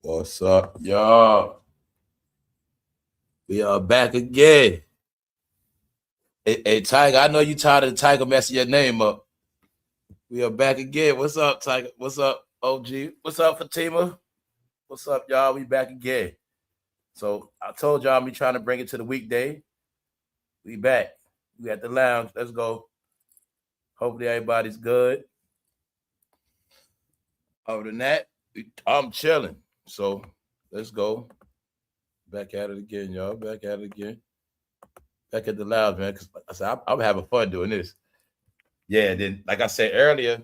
What's up, y'all? We are back again. Hey, Tiger, I know you tired of the Tiger messing your name up. We are back again. What's up, Tiger? What's up, OG? What's up, Fatima? What's up, y'all? We back again. So I told y'all me trying to bring it to the weekday. We back. We at the lounge. Let's go. Hopefully everybody's good. Other than that, I'm chilling. So let's go. Back at it again, y'all. Back at it again. Back at the lounge, man. Because I said I'm having fun doing this. Yeah, then like I said earlier,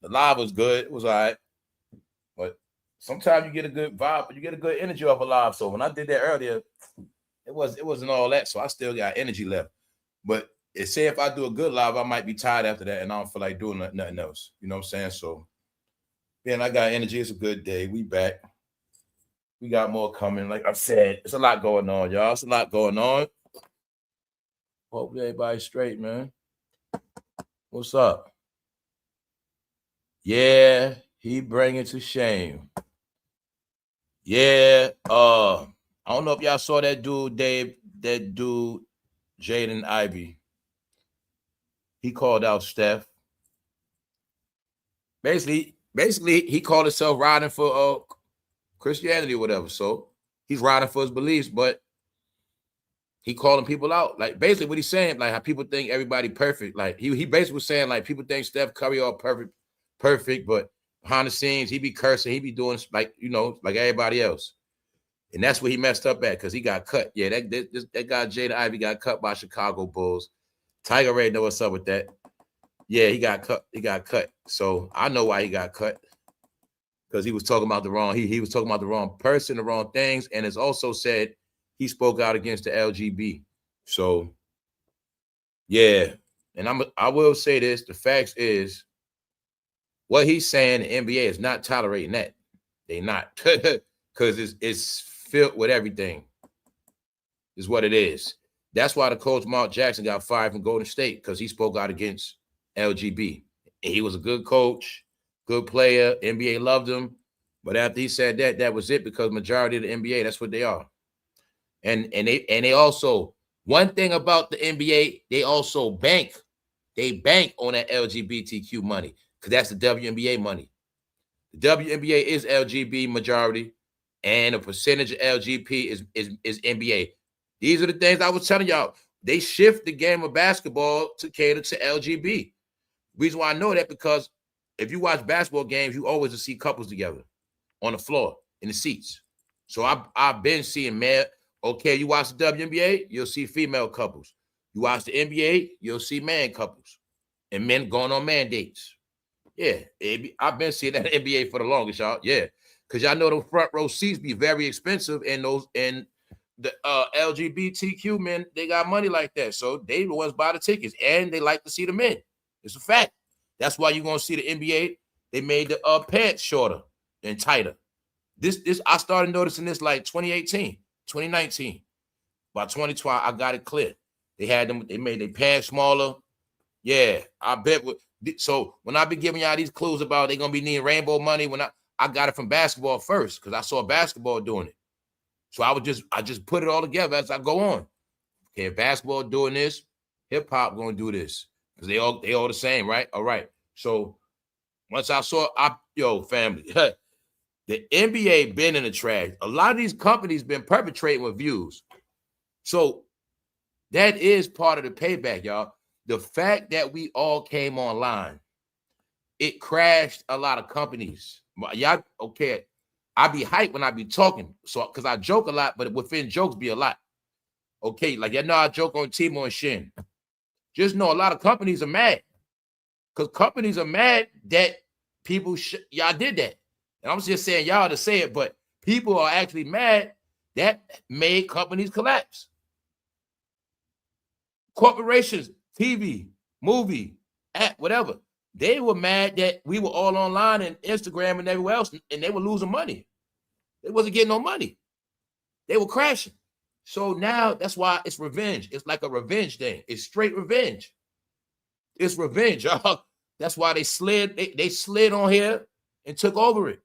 the live was good. It was all right. But sometimes you get a good vibe, but you get a good energy off a live. So when I did that earlier, it wasn't all that. So I still got energy left. But it say if I do a good live, I might be tired after that and I don't feel like doing nothing else. You know what I'm saying? So man, I got energy. It's a good day. We back. We got more coming. Like I said, it's a lot going on, y'all. It's a lot going on. Hopefully everybody's straight, man. What's up? Yeah, he bring it to shame. Yeah, I don't know if y'all saw that dude, Dave, that dude, JADEN IVEY. He called out Steph. Basically, he called himself riding for Christianity or whatever. So he's riding for his beliefs, but he calling people out. Like basically what he's saying, like how people think everybody perfect. Like he basically was saying like people think Steph Curry all perfect, but behind the scenes he be cursing, he be doing like, you know, like everybody else. And that's where he messed up at because he got cut. Yeah, that guy JADEN IVEY got cut by Chicago Bulls. Tiger already know what's up with that. Yeah, he got cut. He got cut. So I know why he got cut. Because he was talking about the wrong, he was talking about the wrong person, the wrong things, and it's also said he spoke out against the LGBT. So yeah, and I will say this: the facts is what he's saying. The NBA is not tolerating that. They not because it's filled with everything. Is what it is. That's why the coach Mark Jackson got fired from Golden State because he spoke out against LGBT. And he was a good coach, good player. NBA loved him, but after he said that, that was it because majority of the NBA, that's what they are. And they also, one thing about the NBA, they also bank on that LGBTQ money because that's the WNBA money. The WNBA is LGBT majority, and a percentage of LGBT is NBA. These are the things I was telling y'all. They shift the game of basketball to cater to LGBT. Reason why I know that because if you watch basketball games, you always see couples together on the floor in the seats. So I've been seeing male. Okay, you watch the WNBA, you'll see female couples. You watch the NBA, you'll see man couples and men going on man dates. Yeah, I've been seeing that in NBA for the longest, y'all. Yeah, because y'all know the front row seats be very expensive, and the LGBTQ men, they got money like that, so they the ones buy the tickets, and they like to see the men. It's a fact. That's why you're gonna see the NBA. They made the pants shorter and tighter. This I started noticing this like 2018, 2019. By 2012, I got it clear. They had them. They made their pants smaller. Yeah, I bet. So when I be giving y'all these clues about they gonna be needing rainbow money, when I got it from basketball first because I saw basketball doing it. So I just put it all together as I go on. Okay, basketball doing this, hip hop gonna do this because they all the same, right? All right. So once I saw, family, the NBA been in the trash. A lot of these companies been perpetrating with views. So that is part of the payback, y'all. The fact that we all came online, it crashed a lot of companies. Y'all, okay, I be hyped when I be talking. So, because I joke a lot, but within jokes be a lot. Okay, like, I joke on Timo and Shin. Just know a lot of companies are mad. Because companies are mad that people, y'all did that. And I'm just saying y'all to say it, but people are actually mad that made companies collapse. Corporations, TV, movie, app, whatever. They were mad that we were all online and Instagram and everywhere else, and they were losing money. They wasn't getting no money. They were crashing. So now that's why it's revenge. It's like a revenge thing. It's straight revenge. It's revenge, y'all. That's why they slid on here and took over it.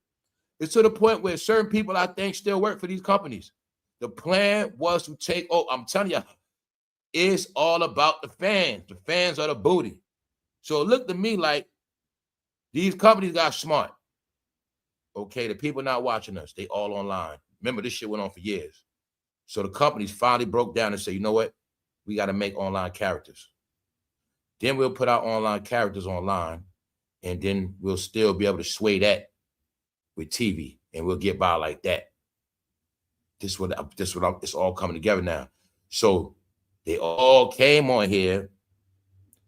It's to the point where certain people, I think, still work for these companies. The plan was to take, I'm telling you, it's all about the fans. The fans are the booty. So it looked to me like these companies got smart. Okay, the people not watching us, they all online. Remember, this shit went on for years. So the companies finally broke down and said, you know what? We got to make online characters. Then we'll put our online characters online, and then we'll still be able to sway that with TV, and we'll get by like that. It's all coming together now. So they all came on here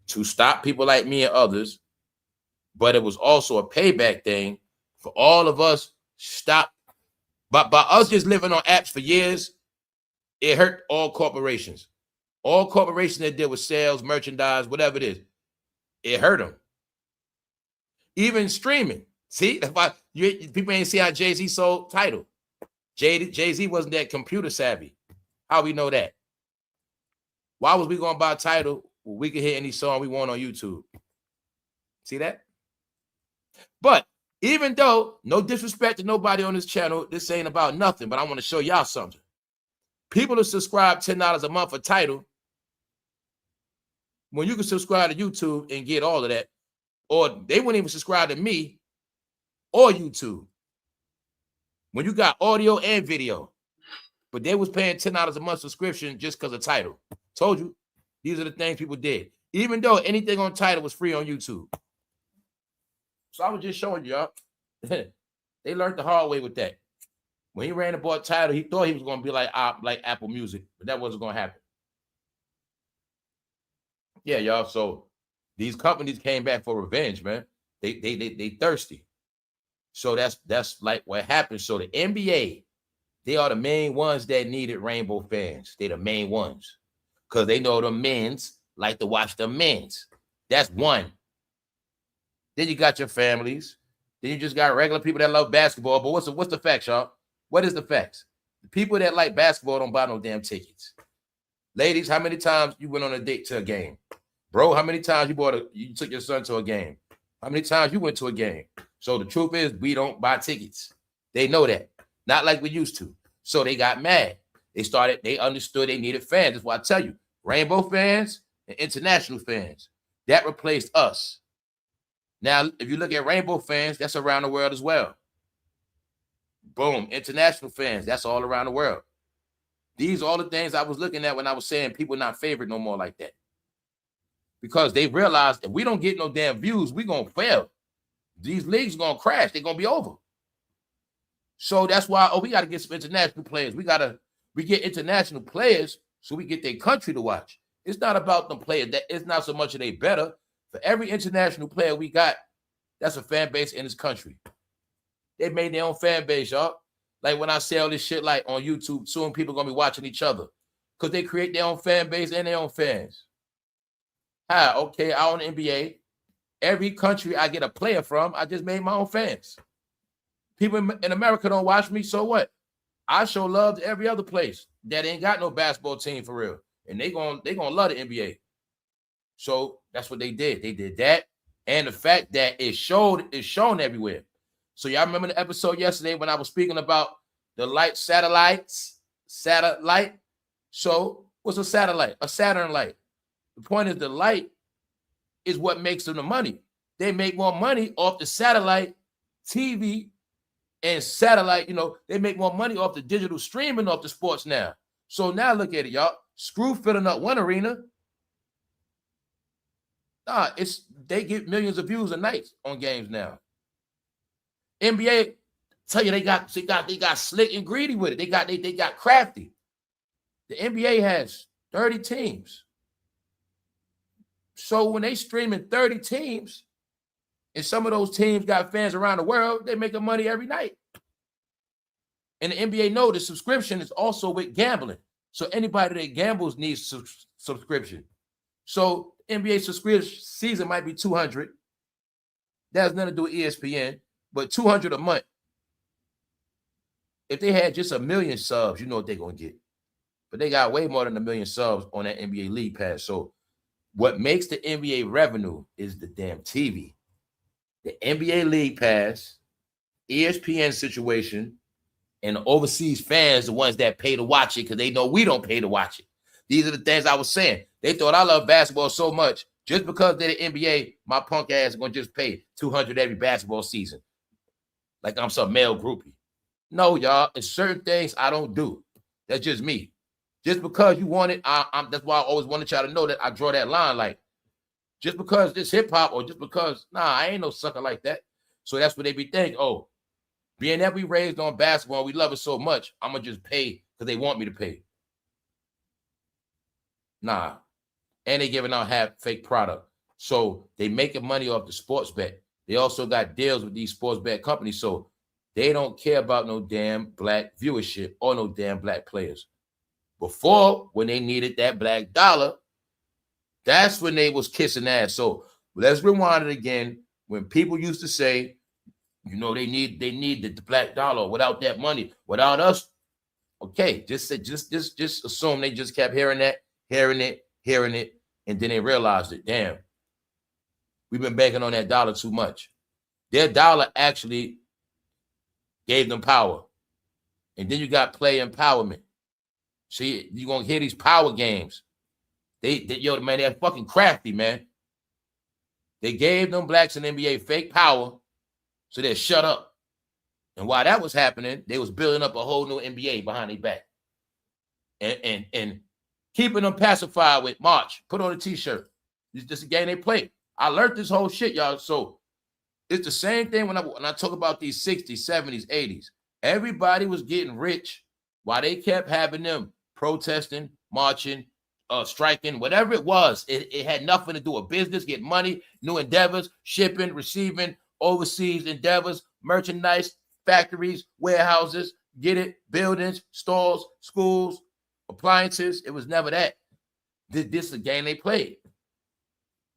to stop people like me and others, but it was also a payback thing for all of us. Stop, but by us just living on apps for years, it hurt all corporations. All corporations that deal with sales, merchandise, whatever it is, it hurt them. Even streaming. See, people ain't see how Jay-Z sold Tidal. Jay-Z wasn't that computer savvy. How we know that? Why was we going to buy Tidal? Well, we could hear any song we want on YouTube. See that? But even though, no disrespect to nobody on this channel, this ain't about nothing, but I want to show y'all something. People that subscribe $10 a month for Tidal, when you can subscribe to YouTube and get all of that, or they wouldn't even subscribe to me or YouTube. When you got audio and video, but they was paying $10 a month subscription just because of Tidal. Told you, these are the things people did. Even though anything on Tidal was free on YouTube. So I was just showing y'all. They learned the hard way with that. When he ran and bought Tidal, he thought he was going to be like Apple Music, but that wasn't going to happen. Yeah, y'all. So these companies came back for revenge, man. They thirsty. So that's like what happened. So the NBA, they are the main ones that needed rainbow fans. They the main ones because they know the men's like to watch the men's. That's one. Then you got your families. Then you just got regular people that love basketball. But what's the facts, y'all? What is the facts? The people that like basketball don't buy no damn tickets. Ladies, how many times you went on a date to a game? Bro, how many times you took your son to a game? How many times you went to a game? So the truth is, we don't buy tickets. They know that. Not like we used to. So they got mad. They understood they needed fans. That's why I tell you, rainbow fans and international fans, that replaced us. Now, if you look at rainbow fans, that's around the world as well. Boom, international fans, that's all around the world. These are all the things I was looking at when I was saying people not favored no more like that. Because they realized if we don't get no damn views, we're going to fail. These leagues are going to crash. They're going to be over. So that's why, we got to get some international players. We get international players so we get their country to watch. It's not about them players. It's not so much that they better. For every international player we got, that's a fan base in this country. They made their own fan base, y'all. Like when I say all this shit like on YouTube, soon people are going to be watching each other because they create their own fan base and their own fans. Okay, I own the NBA. Every country I get a player from, I just made my own fans. People in America don't watch me, so what? I show love to every other place that ain't got no basketball team for real. And they gonna love the NBA. So that's what they did. They did that. And the fact that it's shown everywhere. So y'all remember the episode yesterday when I was speaking about the satellite? So what's a satellite? A Saturn light. The point is the light is what makes them the money. They make more money off the satellite TV and satellite, they make more money off the digital streaming off the sports now. So now look at it, y'all. Screw filling up one arena. They get millions of views a night on games now. NBA, tell you they got slick and greedy with it. They got crafty. The NBA has 30 teams. So when they streaming 30 teams, and some of those teams got fans around the world, they making money every night. And the NBA know the subscription is also with gambling. So anybody that gambles needs subscription. So NBA subscription season might be $200. That has nothing to do with ESPN, but $200 a month. If they had just 1 million subs, you know what they're going to get. But they got way more than 1 million subs on that NBA League Pass. So what makes the NBA revenue is the damn TV. The NBA League Pass ESPN situation and the overseas fans, the ones that pay to watch it, because they know we don't pay to watch it. These are the things I was saying. They thought I love basketball so much. Just because they're the NBA, my punk ass is going to just pay $200 every basketball season. Like I'm some male groupie. No, y'all. It's certain things I don't do. That's just me. Just because you want it, that's why I always wanted y'all to know that I draw that line. Like, just because this hip-hop or just because, nah, I ain't no sucker like that. So that's what they be thinking. Oh, being that we raised on basketball, we love it so much, I'm going to just pay because they want me to pay. Nah. And they giving out half fake product. So they making money off the sports bet. They also got deals with these sports bet companies. So they don't care about no damn black viewership or no damn black players. Before, when they needed that black dollar, that's when they was kissing ass. So let's rewind it again. When people used to say, you know, they need the black dollar. Without that money, without us, okay, just assume they just kept hearing it, and then they realized it. Damn, we've been banking on that dollar too much. Their dollar actually gave them power. And then you got player empowerment. See, you're going to hear these power games. Yo, man, they're fucking crafty, man. They gave them blacks in the NBA fake power, so they'll shut up. And while that was happening, they was building up a whole new NBA behind their back. And keeping them pacified with March, put on a t-shirt. It's just a game they play. I learned this whole shit, y'all. So it's the same thing when I talk about these 60s, 70s, 80s. Everybody was getting rich while they kept having them protesting, marching, striking, whatever it was. It had nothing to do with business, get money, new endeavors, shipping, receiving, overseas endeavors, merchandise, factories, warehouses, get it, buildings, stores, schools, appliances. It was never that. This is a game they played.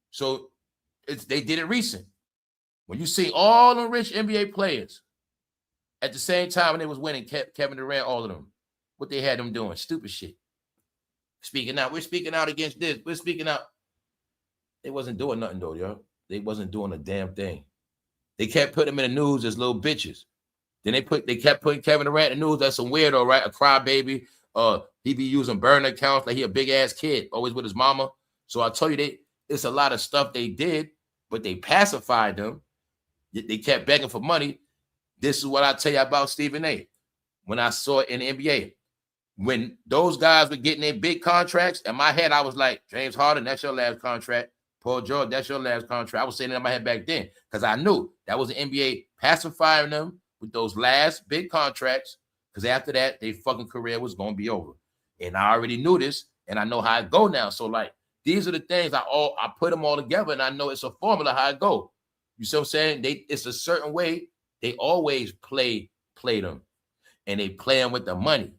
So they did it recent. When you see all the rich NBA players at the same time when they was winning, Kevin Durant, all of them, what they had them doing, stupid shit. Speaking out, we're speaking out against this. We're speaking out. They wasn't doing nothing though, yo. They wasn't doing a damn thing. They kept putting them in the news as little bitches. Then they kept putting Kevin Durant in the news as some weirdo, right? A crybaby. He be using burner accounts like he a big ass kid, always with his mama. So I told you it's a lot of stuff they did, but they pacified them. They kept begging for money. This is what I tell you about Stephen A. When I saw it in the NBA. When those guys were getting their big contracts, in my head, I was like, James Harden, that's your last contract. Paul George, that's your last contract. I was saying it in my head back then because I knew that was the NBA pacifying them with those last big contracts because after that, their fucking career was going to be over. And I already knew this, and I know how it go now. So, like, these are the things I put them all together, and I know it's a formula how it go. You see what I'm saying? It's a certain way. They always play them, and they play them with the money.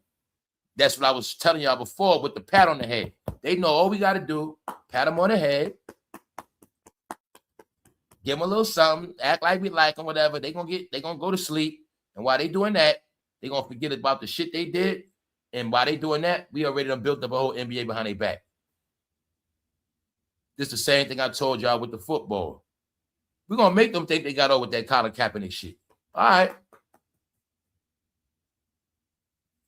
That's what I was telling y'all before with the pat on the head. They know all we got to do, pat them on the head, give them a little something, act like we like them, whatever. They're going to go to sleep. And while they doing that, they're going to forget about the shit they did. And while they doing that, we already done built up a whole NBA behind their back. This is the same thing I told y'all with the football. We're going to make them think they got over with that Colin Kaepernick shit. All right.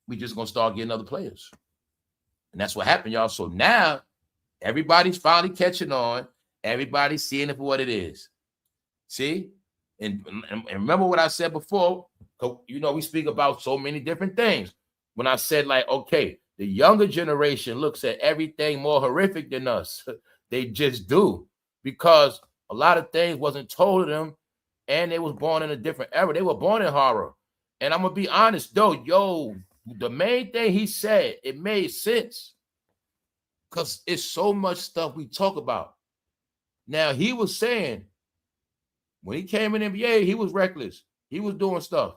We just going to start getting other players. And that's what happened, y'all. So now everybody's finally catching on. Everybody's seeing it for what it is. See? And remember what I said before. You know, we speak about so many different things. When I said, like, okay, the younger generation looks at everything more horrific than us. They just do. Because a lot of things wasn't told to them, and they was born in a different era. They were born in horror. And I'm going to be honest, though, yo, the main thing he said, it made sense. Because it's so much stuff we talk about. Now, he was saying, when he came in NBA, he was reckless. He was doing stuff.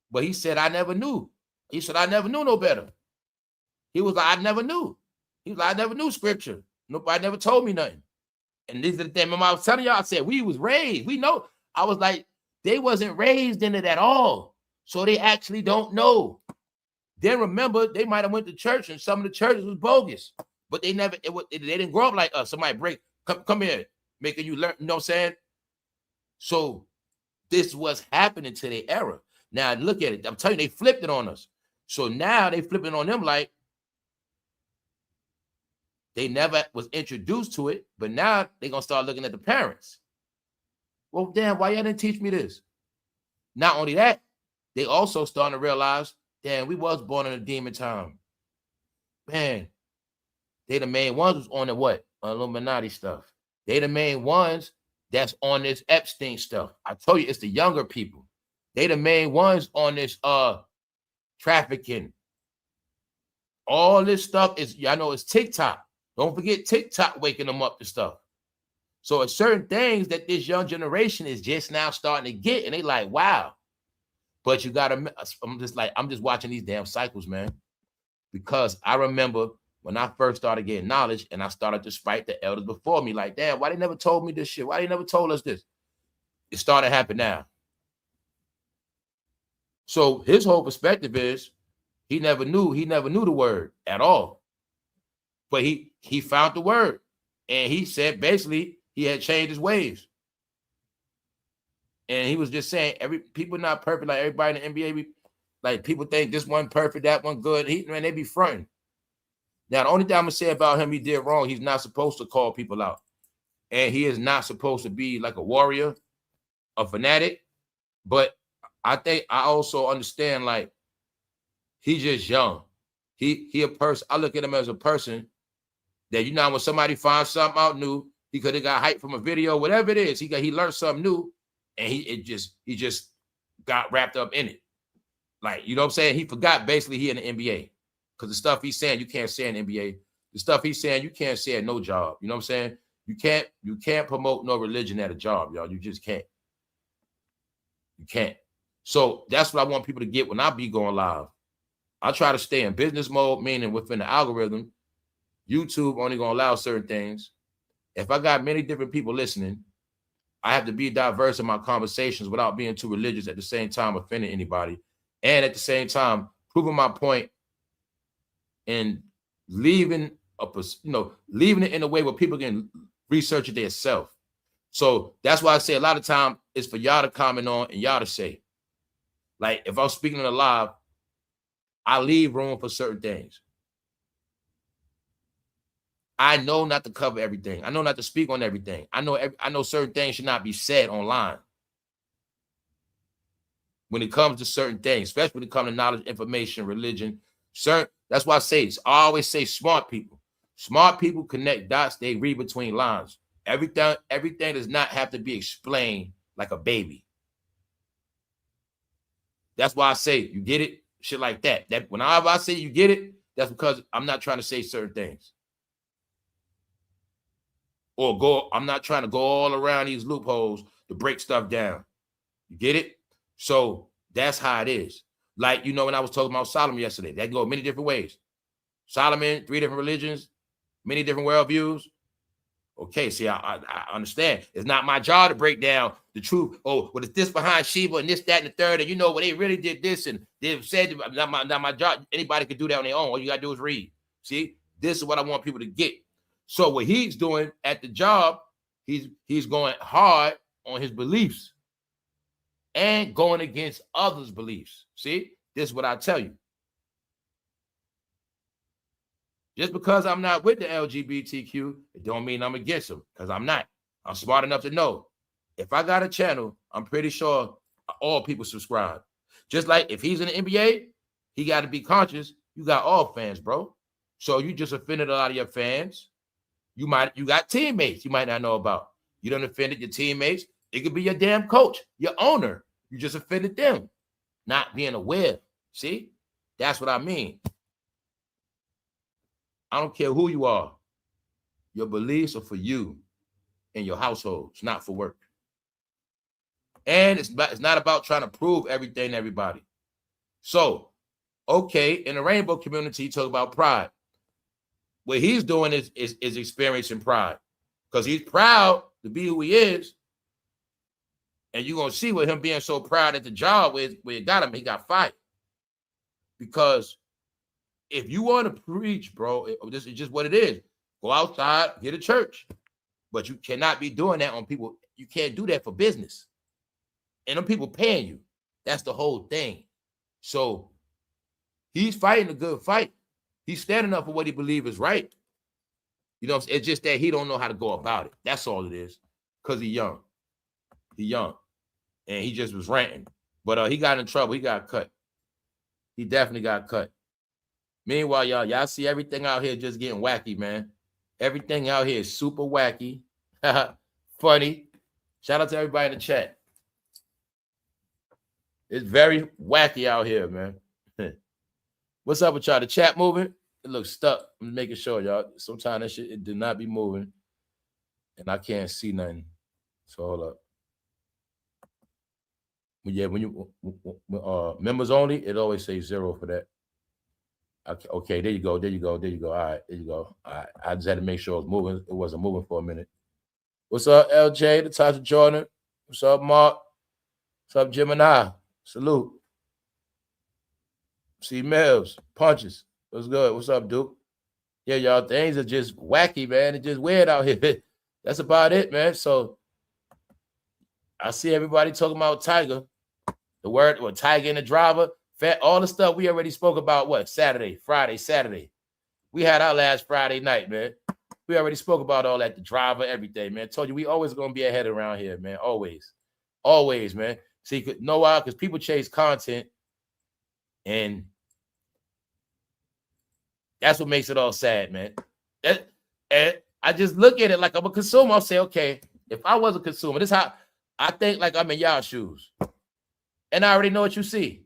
But he said, I never knew. He said, I never knew no better. He was like, I never knew. He was like, I never knew scripture. Nobody never told me nothing. And these are the things. Remember, I was telling y'all, I said, we was raised. We know. I was like, they wasn't raised in it at all. So they actually don't know. Then remember, they might have went to church and some of the churches was bogus. But they never, they didn't grow up like us. Somebody come here, making you learn, you know what I'm saying? So this was happening to their era. Now look at it. I'm telling you, they flipped it on us. So now they flipping on them like they never was introduced to it, but now they're gonna start looking at the parents. Well, damn, why y'all didn't teach me this? Not only that, they also starting to realize, damn, we was born in a demon time. Man, they the main ones was on the what? Illuminati stuff. They the main ones that's on this Epstein stuff. I told you it's the younger people. They the main ones on this trafficking. All this stuff is, I know it's TikTok. Don't forget TikTok waking them up to stuff. So it's certain things that this young generation is just now starting to get, and they like, wow. But you gotta, I'm just watching these damn cycles, man. Because I remember when I first started getting knowledge and I started to spite the elders before me, like, damn, why they never told me this shit? Why they never told us this? It started to happen now. So his whole perspective is he never knew the word at all. But he found the word. And he said basically he had changed his ways. And he was just saying people not perfect like everybody in the NBA. Like people think this one perfect, that one good. Man, they be fronting. Now, the only thing I'm gonna say about him, he did wrong. He's not supposed to call people out. And he is not supposed to be like a warrior, a fanatic. But I think I also understand, like, he's just young. He a person. I look at him as a person that, you know, when somebody finds something out new, he could have got hyped from a video, whatever it is. He learned something new, and he just got wrapped up in it. Like, you know what I'm saying? He forgot basically he in the NBA. Because the stuff he's saying, you can't say in the NBA. The stuff he's saying, you can't say at no job. You know what I'm saying? You can't promote no religion at a job, y'all. You just can't. You can't. So that's what I want people to get when I be going live. I try to stay in business mode, meaning within the algorithm. YouTube only gonna allow certain things. If I got many different people listening, I have to be diverse in my conversations without being too religious at the same time offending anybody. And at the same time, proving my point and leaving it in a way where people can research it themselves. So that's why I say a lot of time it's for y'all to comment on and y'all to say. Like, if I'm speaking on a live, I leave room for certain things. I know not to cover everything. I know not to speak on everything. I know certain things should not be said online. When it comes to certain things, especially when it comes to knowledge, information, religion, that's why I always say smart people. Smart people connect dots. They read between lines. Everything does not have to be explained like a baby. That's why I say, you get it? Shit like that. That whenever I say you get it, that's because I'm not trying to say certain things. I'm not trying to go all around these loopholes to break stuff down. You get it? So that's how it is. Like, you know, when I was talking about Solomon yesterday, that can go many different ways. Solomon, 3 different religions, many different worldviews. Okay, see, I understand. It's not my job to break down the truth. Oh, well, it's this behind Sheba and this, that, and the third. And you know, well, they really did this and they've said, not my job. Anybody could do that on their own. All you got to do is read. See, this is what I want people to get. So what he's doing at the job, he's going hard on his beliefs and going against others' beliefs. See, this is what I tell you. Just because I'm not with the LGBTQ, it don't mean I'm against them, because I'm not. I'm smart enough to know. If I got a channel, I'm pretty sure all people subscribe. Just like if he's in the NBA, he got to be conscious. You got all fans, bro. So you just offended a lot of your fans. You got teammates you might not know about. You done offended your teammates. It could be your damn coach, your owner. You just offended them, not being aware. See, that's what I mean. I don't care who you are. Your beliefs are for you and your household. It's not for work. And it's not about trying to prove everything to everybody. So, okay, in the rainbow community, you talk about pride. What he's doing is experiencing pride, because he's proud to be who he is. And you're going to see with him being so proud at the job where it got him, he got fired. Because if you want to preach, bro, this is just what it is. Go outside, get a church. But you cannot be doing that on people. You can't do that for business. And them people paying you. That's the whole thing. So he's fighting a good fight. He's standing up for what he believes is right. You know, it's just that he don't know how to go about it. That's all it is. Because he's young. He's young. And he just was ranting. But he got in trouble. He got cut. He definitely got cut. Meanwhile, y'all see everything out here just getting wacky, man. Everything out here is super wacky. Funny. Shout out to everybody in the chat. It's very wacky out here, man. What's up with y'all? The chat moving? It looks stuck. I'm making sure, y'all. Sometimes that shit, it did not be moving. And I can't see nothing. So hold up. Yeah, when you members only, it always says 0 for that. Okay, there you go. There you go. There you go. All right, there you go. All right. I just had to make sure it was moving. It wasn't moving for a minute. What's up, LJ? The Tasha Jordan. What's up, Mark? What's up, Gemini? Salute. C Mills. Punches. What's good? What's up, Duke? Yeah, y'all, things are just wacky, man. It's just weird out here. That's about it, man. So I see everybody talking about Tiger. The word, or Tiger and the driver. All the stuff we already spoke about, what? Saturday, Friday, Saturday. We had our last Friday night, man. We already spoke about all that, the driver, everything, man. Told you we always going to be ahead around here, man. Always. Always, man. See, you know why? Because people chase content, and that's what makes it all sad, man. And I just look at it like I'm a consumer. I'll say, okay, if I was a consumer, this is how I think, like I'm in y'all's shoes. And I already know what you see.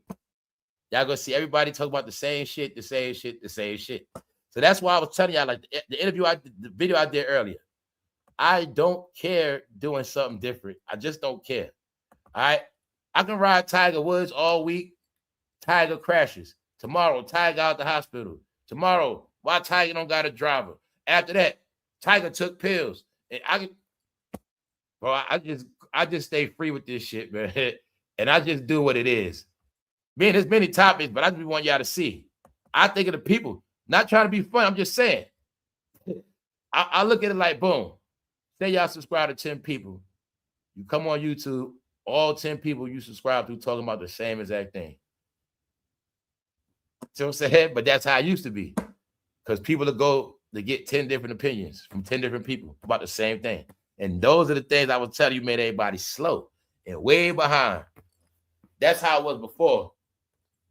Y'all gonna see everybody talking about the same shit, the same shit, the same shit. So that's why I was telling y'all, like the interview, the video I did earlier. I don't care doing something different. I just don't care. All right. I can ride Tiger Woods all week. Tiger crashes. Tomorrow, Tiger out the hospital. Tomorrow, why Tiger don't got a driver? After that, Tiger took pills. And I just stay free with this shit, man. And I just do what it is. Man, there's many topics, but I just want y'all to see. I think of the people, not trying to be funny. I'm just saying. I look at it like, boom. Say y'all subscribe to 10 people. You come on YouTube, all 10 people you subscribe to talking about the same exact thing. See what I'm saying? But that's how it used to be. Because people will go to get 10 different opinions from 10 different people about the same thing. And those are the things I was telling you made everybody slow and way behind. That's how it was before.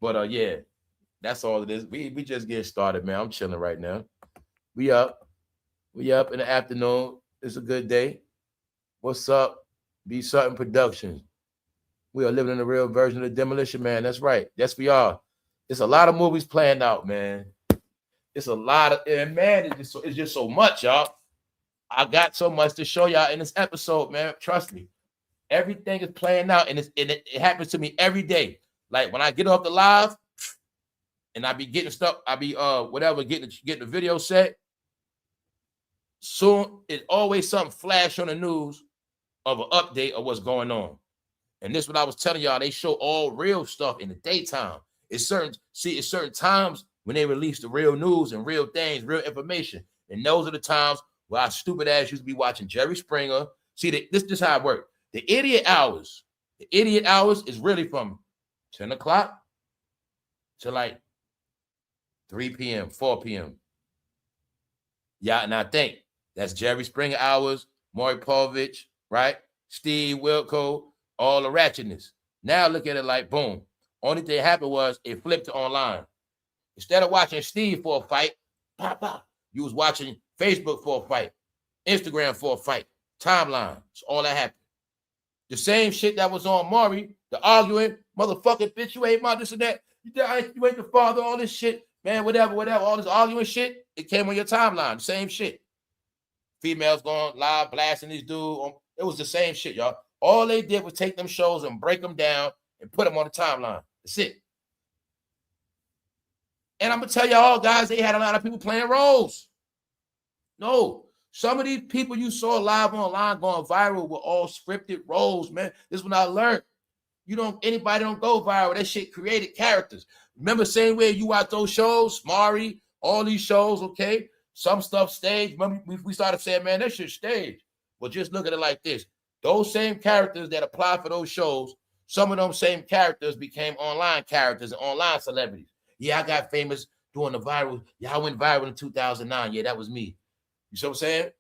But yeah, that's all it is. We just getting started, man. I'm chilling right now. We up in the afternoon. It's a good day. What's up? Be Sutton Productions. We are living in the real version of Demolition Man. That's right. That's for y'all. It's a lot of movies planned out, man. It's a lot of, and man, it's just so much, y'all. I got so much to show y'all in this episode, man. Trust me. Everything is playing out, and it happens to me every day. Like when I get off the live and I be getting stuff, I be getting the video set. Soon it's always something flash on the news of an update of what's going on. And this is what I was telling y'all. They show all real stuff in the daytime. It's certain times when they release the real news and real things, real information. And those are the times where our stupid ass used to be watching Jerry Springer. See, this is how it works. The idiot hours is really from 10 o'clock to like 3 p.m., 4 p.m. Yeah, and I think that's Jerry Springer hours, Maury Povich, right? Steve Wilco, all the ratchetness. Now look at it like, boom. Only thing happened was it flipped to online. Instead of watching Steve for a fight, you was watching Facebook for a fight, Instagram for a fight, timeline. So all that happened. The same shit that was on Maury, the arguing, motherfucking bitch, you ain't my this and that. You ain't the father, all this shit, man, whatever, all this arguing shit, it came on your timeline, the same shit. Females going live, blasting this dude. It was the same shit, y'all. All they did was take them shows and break them down and put them on the timeline. That's it. And I'm going to tell y'all, guys, they had a lot of people playing roles. No. Some of these people you saw live online going viral were all scripted roles, man. This is when I learned. Anybody don't go viral. That shit created characters. Remember, same way you watch those shows, Maury, all these shows, okay? Some stuff staged. Remember, we started saying, man, that shit staged. Well, just look at it like this. Those same characters that apply for those shows Some of them same characters became online characters and online celebrities. Yeah, I got famous doing the viral. Yeah, I went viral in 2009. Yeah, that was me. You see what I'm saying?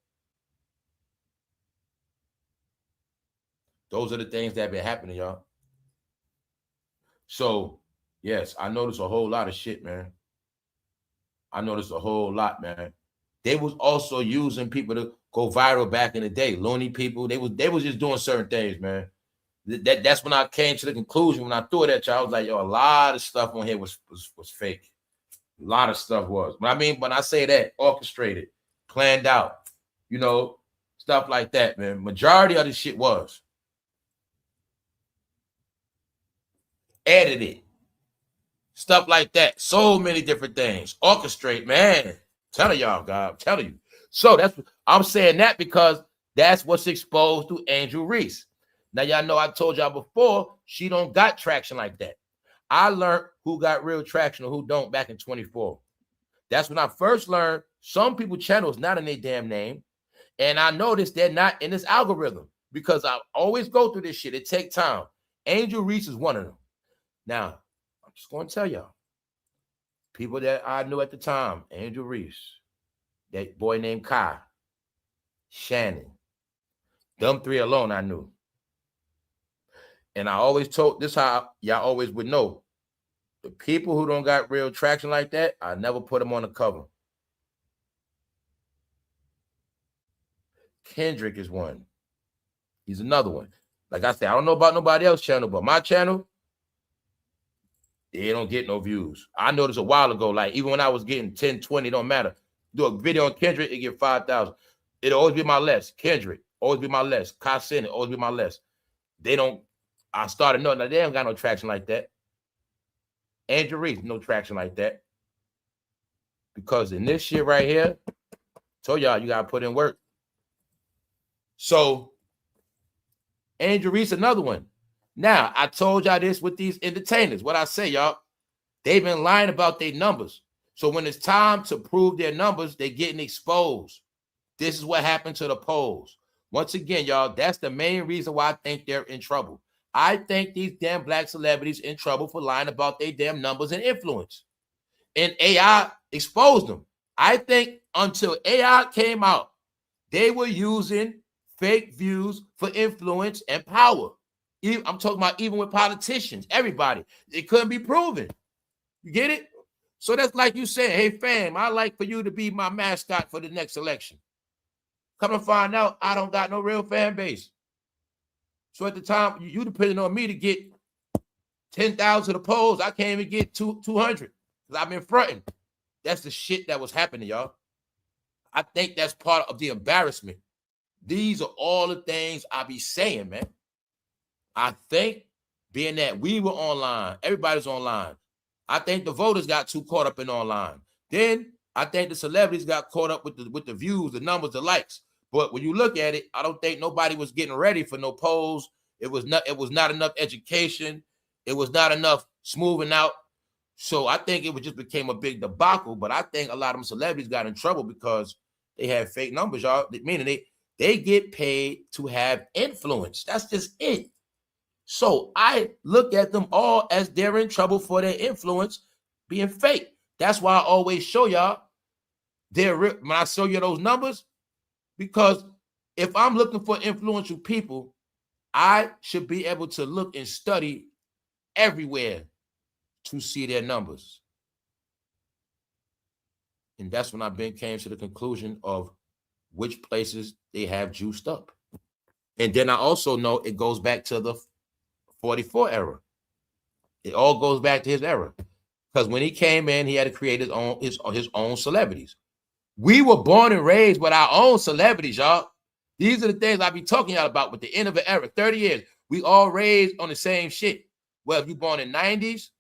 Those are the things that have been happening, y'all. So, yes, I noticed a whole lot of shit, man. I noticed a whole lot, man. They was also using people to go viral back in the day. Loony people. They was just doing certain things, man. That's when I came to the conclusion when I threw it at y'all. I was like, yo, a lot of stuff on here was fake. A lot of stuff was. But I mean, when I say that, orchestrated, planned out, you know, stuff like that, man. Majority of the shit was edited. Stuff like that. So many different things. Orchestrate, man. Telling y'all, God. I'm telling you. So that's I'm saying that because that's what's exposed to Angel Reese. Now, y'all know I told y'all before, she don't got traction like that. I learned who got real traction and who don't back in 24. That's when I first learned some people channels not in their damn name. And I noticed they're not in this algorithm because I always go through this shit. It takes time. Angel Reese is one of them. Now, I'm just going to tell y'all, people that I knew at the time, Angel Reese, that boy named Kai, Shannon, them three alone I knew. And I always told, this how y'all always would know, the people who don't got real traction like that, I never put them on the cover. Kendrick is one. He's another one. Like I said, I don't know about nobody else's channel, but my channel, they don't get no views. I noticed a while ago, like even when I was getting 10, 20, don't matter. Do a video on Kendrick, it get 5,000. It'll always be my less. Kendrick, always be my less. Kai Senate, always be my less. They don't, I started knowing that they ain't got no traction like that. Angel Reese, no traction like that. Because in this shit right here, told y'all you gotta put in work. So Angel Reese, another one. Now, I told y'all this with these entertainers. What I say, y'all, they've been lying about their numbers. So when it's time to prove their numbers, they're getting exposed. This is what happened to the polls. Once again, y'all, that's the main reason why I think they're in trouble. I think these damn black celebrities in trouble for lying about their damn numbers and influence. And AI exposed them. I think until AI came out, they were using fake views for influence and power. I'm talking about even with politicians, everybody. It couldn't be proven. You get it? So that's like you saying, hey, fam, I'd like for you to be my mascot for the next election. Come to find out, I don't got no real fan base. So at the time, you depending on me to get 10,000 to the polls. I can't even get 200 because I've been fronting. That's the shit that was happening, y'all. I think that's part of the embarrassment. These are all the things I be saying, man. I think being that we were online, everybody's online. I think the voters got too caught up in online. Then I think the celebrities got caught up with the views, the numbers, the likes. But when you look at it, I don't think nobody was getting ready for no polls. It was not enough education. It was not enough smoothing out. So I think it just became a big debacle. But I think a lot of them celebrities got in trouble because they had fake numbers, y'all. Meaning they get paid to have influence. That's just it. So I look at them all as they're in trouble for their influence being fake. That's why I always show y'all when I show you those numbers, because if I'm looking for influential people, I should be able to look and study everywhere to see their numbers. And that's when I came to the conclusion of which places they have juiced up. And then I also know it goes back to the 44 era. It all goes back to his era. Because when he came in, he had to create his own celebrities. We were born and raised with our own celebrities, y'all. These are the things I be talking y'all about with the end of the era. 30 years. We all raised on the same shit. Well, if you born in 90s,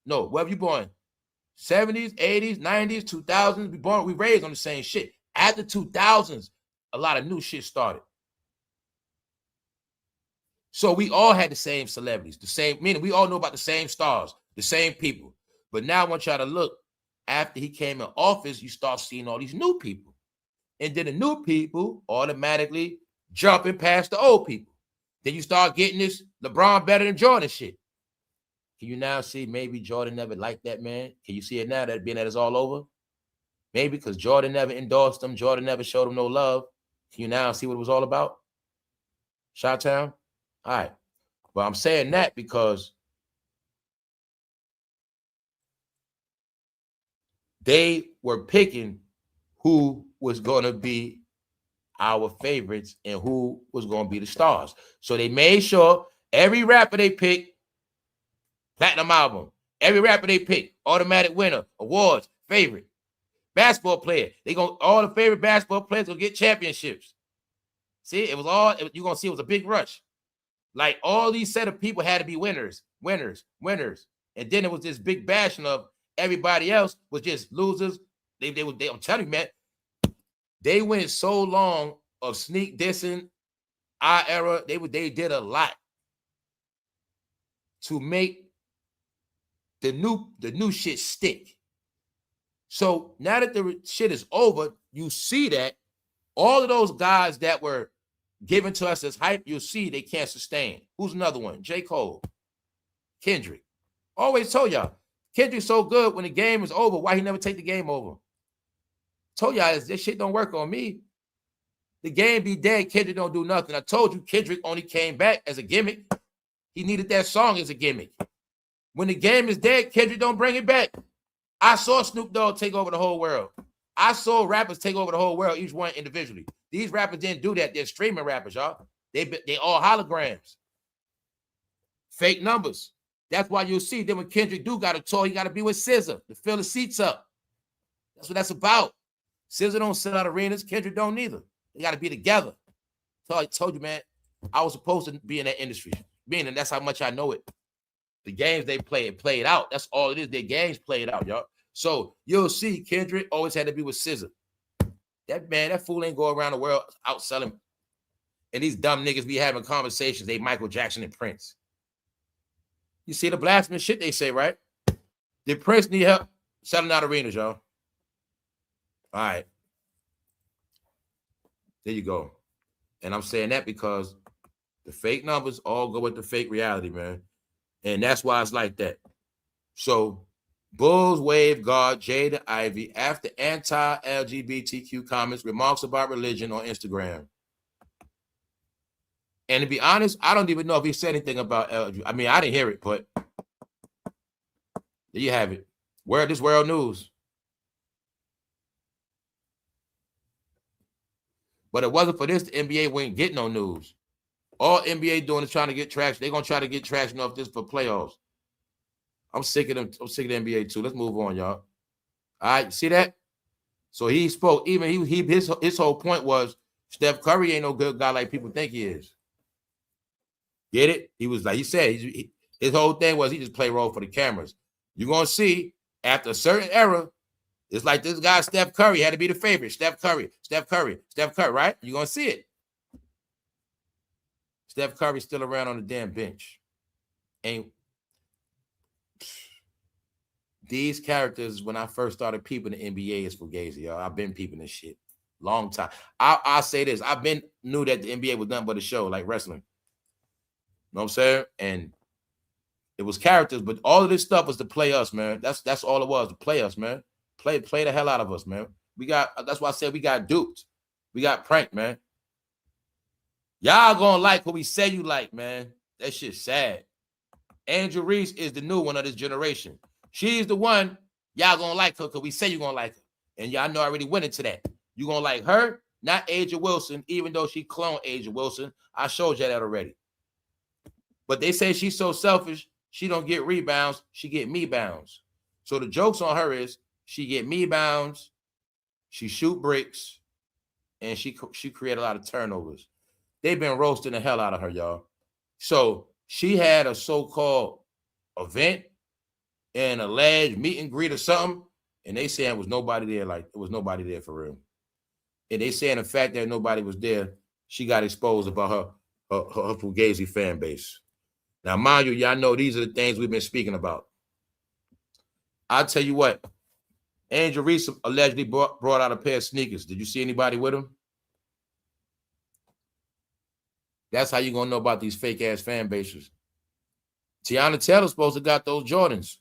no, whether you born 70s, 80s, 90s, 2000s, we raised on the same shit. After 2000s, a lot of new shit started. So we all had the same celebrities, meaning we all know about the same stars, the same people. But now I want y'all to look, after he came in office, you start seeing all these new people. And then the new people automatically jumping past the old people. Then you start getting this LeBron better than Jordan shit. Can you now see maybe Jordan never liked that man? Can you see it now that being that it's all over? Maybe because Jordan never endorsed him. Jordan never showed him no love. Can you now see what it was all about? Chi-Town? All right. But I'm saying that because they were picking who was going to be our favorites and who was going to be the stars. So they made sure every rapper they picked, platinum album. Every rapper they picked, automatic winner, awards, favorite. Basketball player. All the favorite basketball players gonna get championships. See, it was all, you're gonna see it was a big rush. Like all these set of people had to be winners, winners, winners. And then it was this big bashing of everybody else was just losers. I'm telling you, man, they went so long of sneak dissing our era. They did a lot to make the new shit stick. So now that the shit is over, you see that all of those guys that were given to us as hype, you'll see they can't sustain. Who's another one? J. Cole, Kendrick. Always told y'all, Kendrick's so good when the game is over. Why he never take the game over? Told y'all this shit don't work on me. The game be dead. Kendrick don't do nothing. I told you Kendrick only came back as a gimmick. He needed that song as a gimmick. When the game is dead, Kendrick don't bring it back. I saw Snoop Dogg take over the whole world. I saw rappers take over the whole world, each one individually. These rappers didn't do that. They're streaming rappers, y'all. They all holograms. Fake numbers. That's why you'll see then when Kendrick do got a tour, he got to be with SZA to fill the seats up. That's what that's about. SZA don't sell out arenas. Kendrick don't neither. They got to be together. So I told you, man, I was supposed to be in that industry. Meaning that's how much I know it. The games they play, it played out. That's all it is. Their games played out, y'all. So you'll see Kendrick always had to be with SZA. That fool ain't go around the world out selling. And these dumb niggas be having conversations. They Michael Jackson and Prince. You see the blasphemous shit they say, right? Did Prince need help selling out arenas, y'all? All right. There you go. And I'm saying that because the fake numbers all go with the fake reality, man. And that's why it's like that. So Bulls wave guard Jaden Ivey after anti-LGBTQ comments, remarks about religion on Instagram. And to be honest, I don't even know if he said anything about LGBT. I mean, I didn't hear it, but there you have it. This world news. But it wasn't for this, the NBA wouldn't get no news. All NBA doing is trying to get traction. They're going to try to get traction off this for playoffs. I'm sick of them. I'm sick of the NBA too. Let's move on, y'all. All right, see that? So he spoke. Even his whole point was Steph Curry ain't no good guy like people think he is. Get it? He was like he said. His whole thing was he just play role for the cameras. You're gonna see after a certain era, it's like this guy Steph Curry had to be the favorite. Steph Curry, right? You're gonna see it. Steph Curry's still around on the damn bench. And these characters, when I first started peeping the NBA, is fugazi, y'all. I've been peeping this shit long time. I'll say this. Knew that the NBA was nothing but a show, like wrestling. You know what I'm saying? And it was characters, but all of this stuff was to play us, man. That's all it was, to play us, man. Play the hell out of us, man. That's why I said we got duped. We got pranked, man. Y'all gonna like what we say you like, man. That shit's sad. Angel Reese is the new one of this generation. She's the one y'all gonna like her because we say you're gonna like her. And y'all know I already went into that. You're gonna like her, not Aja Wilson, even though she cloned Aja Wilson. I showed you that already. But they say she's so selfish, she don't get rebounds, she get me bounds. So the jokes on her is she get me bounds, she shoot bricks, and she create a lot of turnovers. They've been roasting the hell out of her, y'all. So she had a so-called event, an alleged meet and greet or something, and they saying it was nobody there. Like it was nobody there for real. And they saying the fact that nobody was there, she got exposed about her fugazi fan base. Now, mind you, y'all know these are the things we've been speaking about. I'll tell you what, Angel Reese allegedly brought out a pair of sneakers. Did you see anybody with them? That's how you gonna know about these fake ass fan bases. Teyanaylor's supposed to got those Jordans.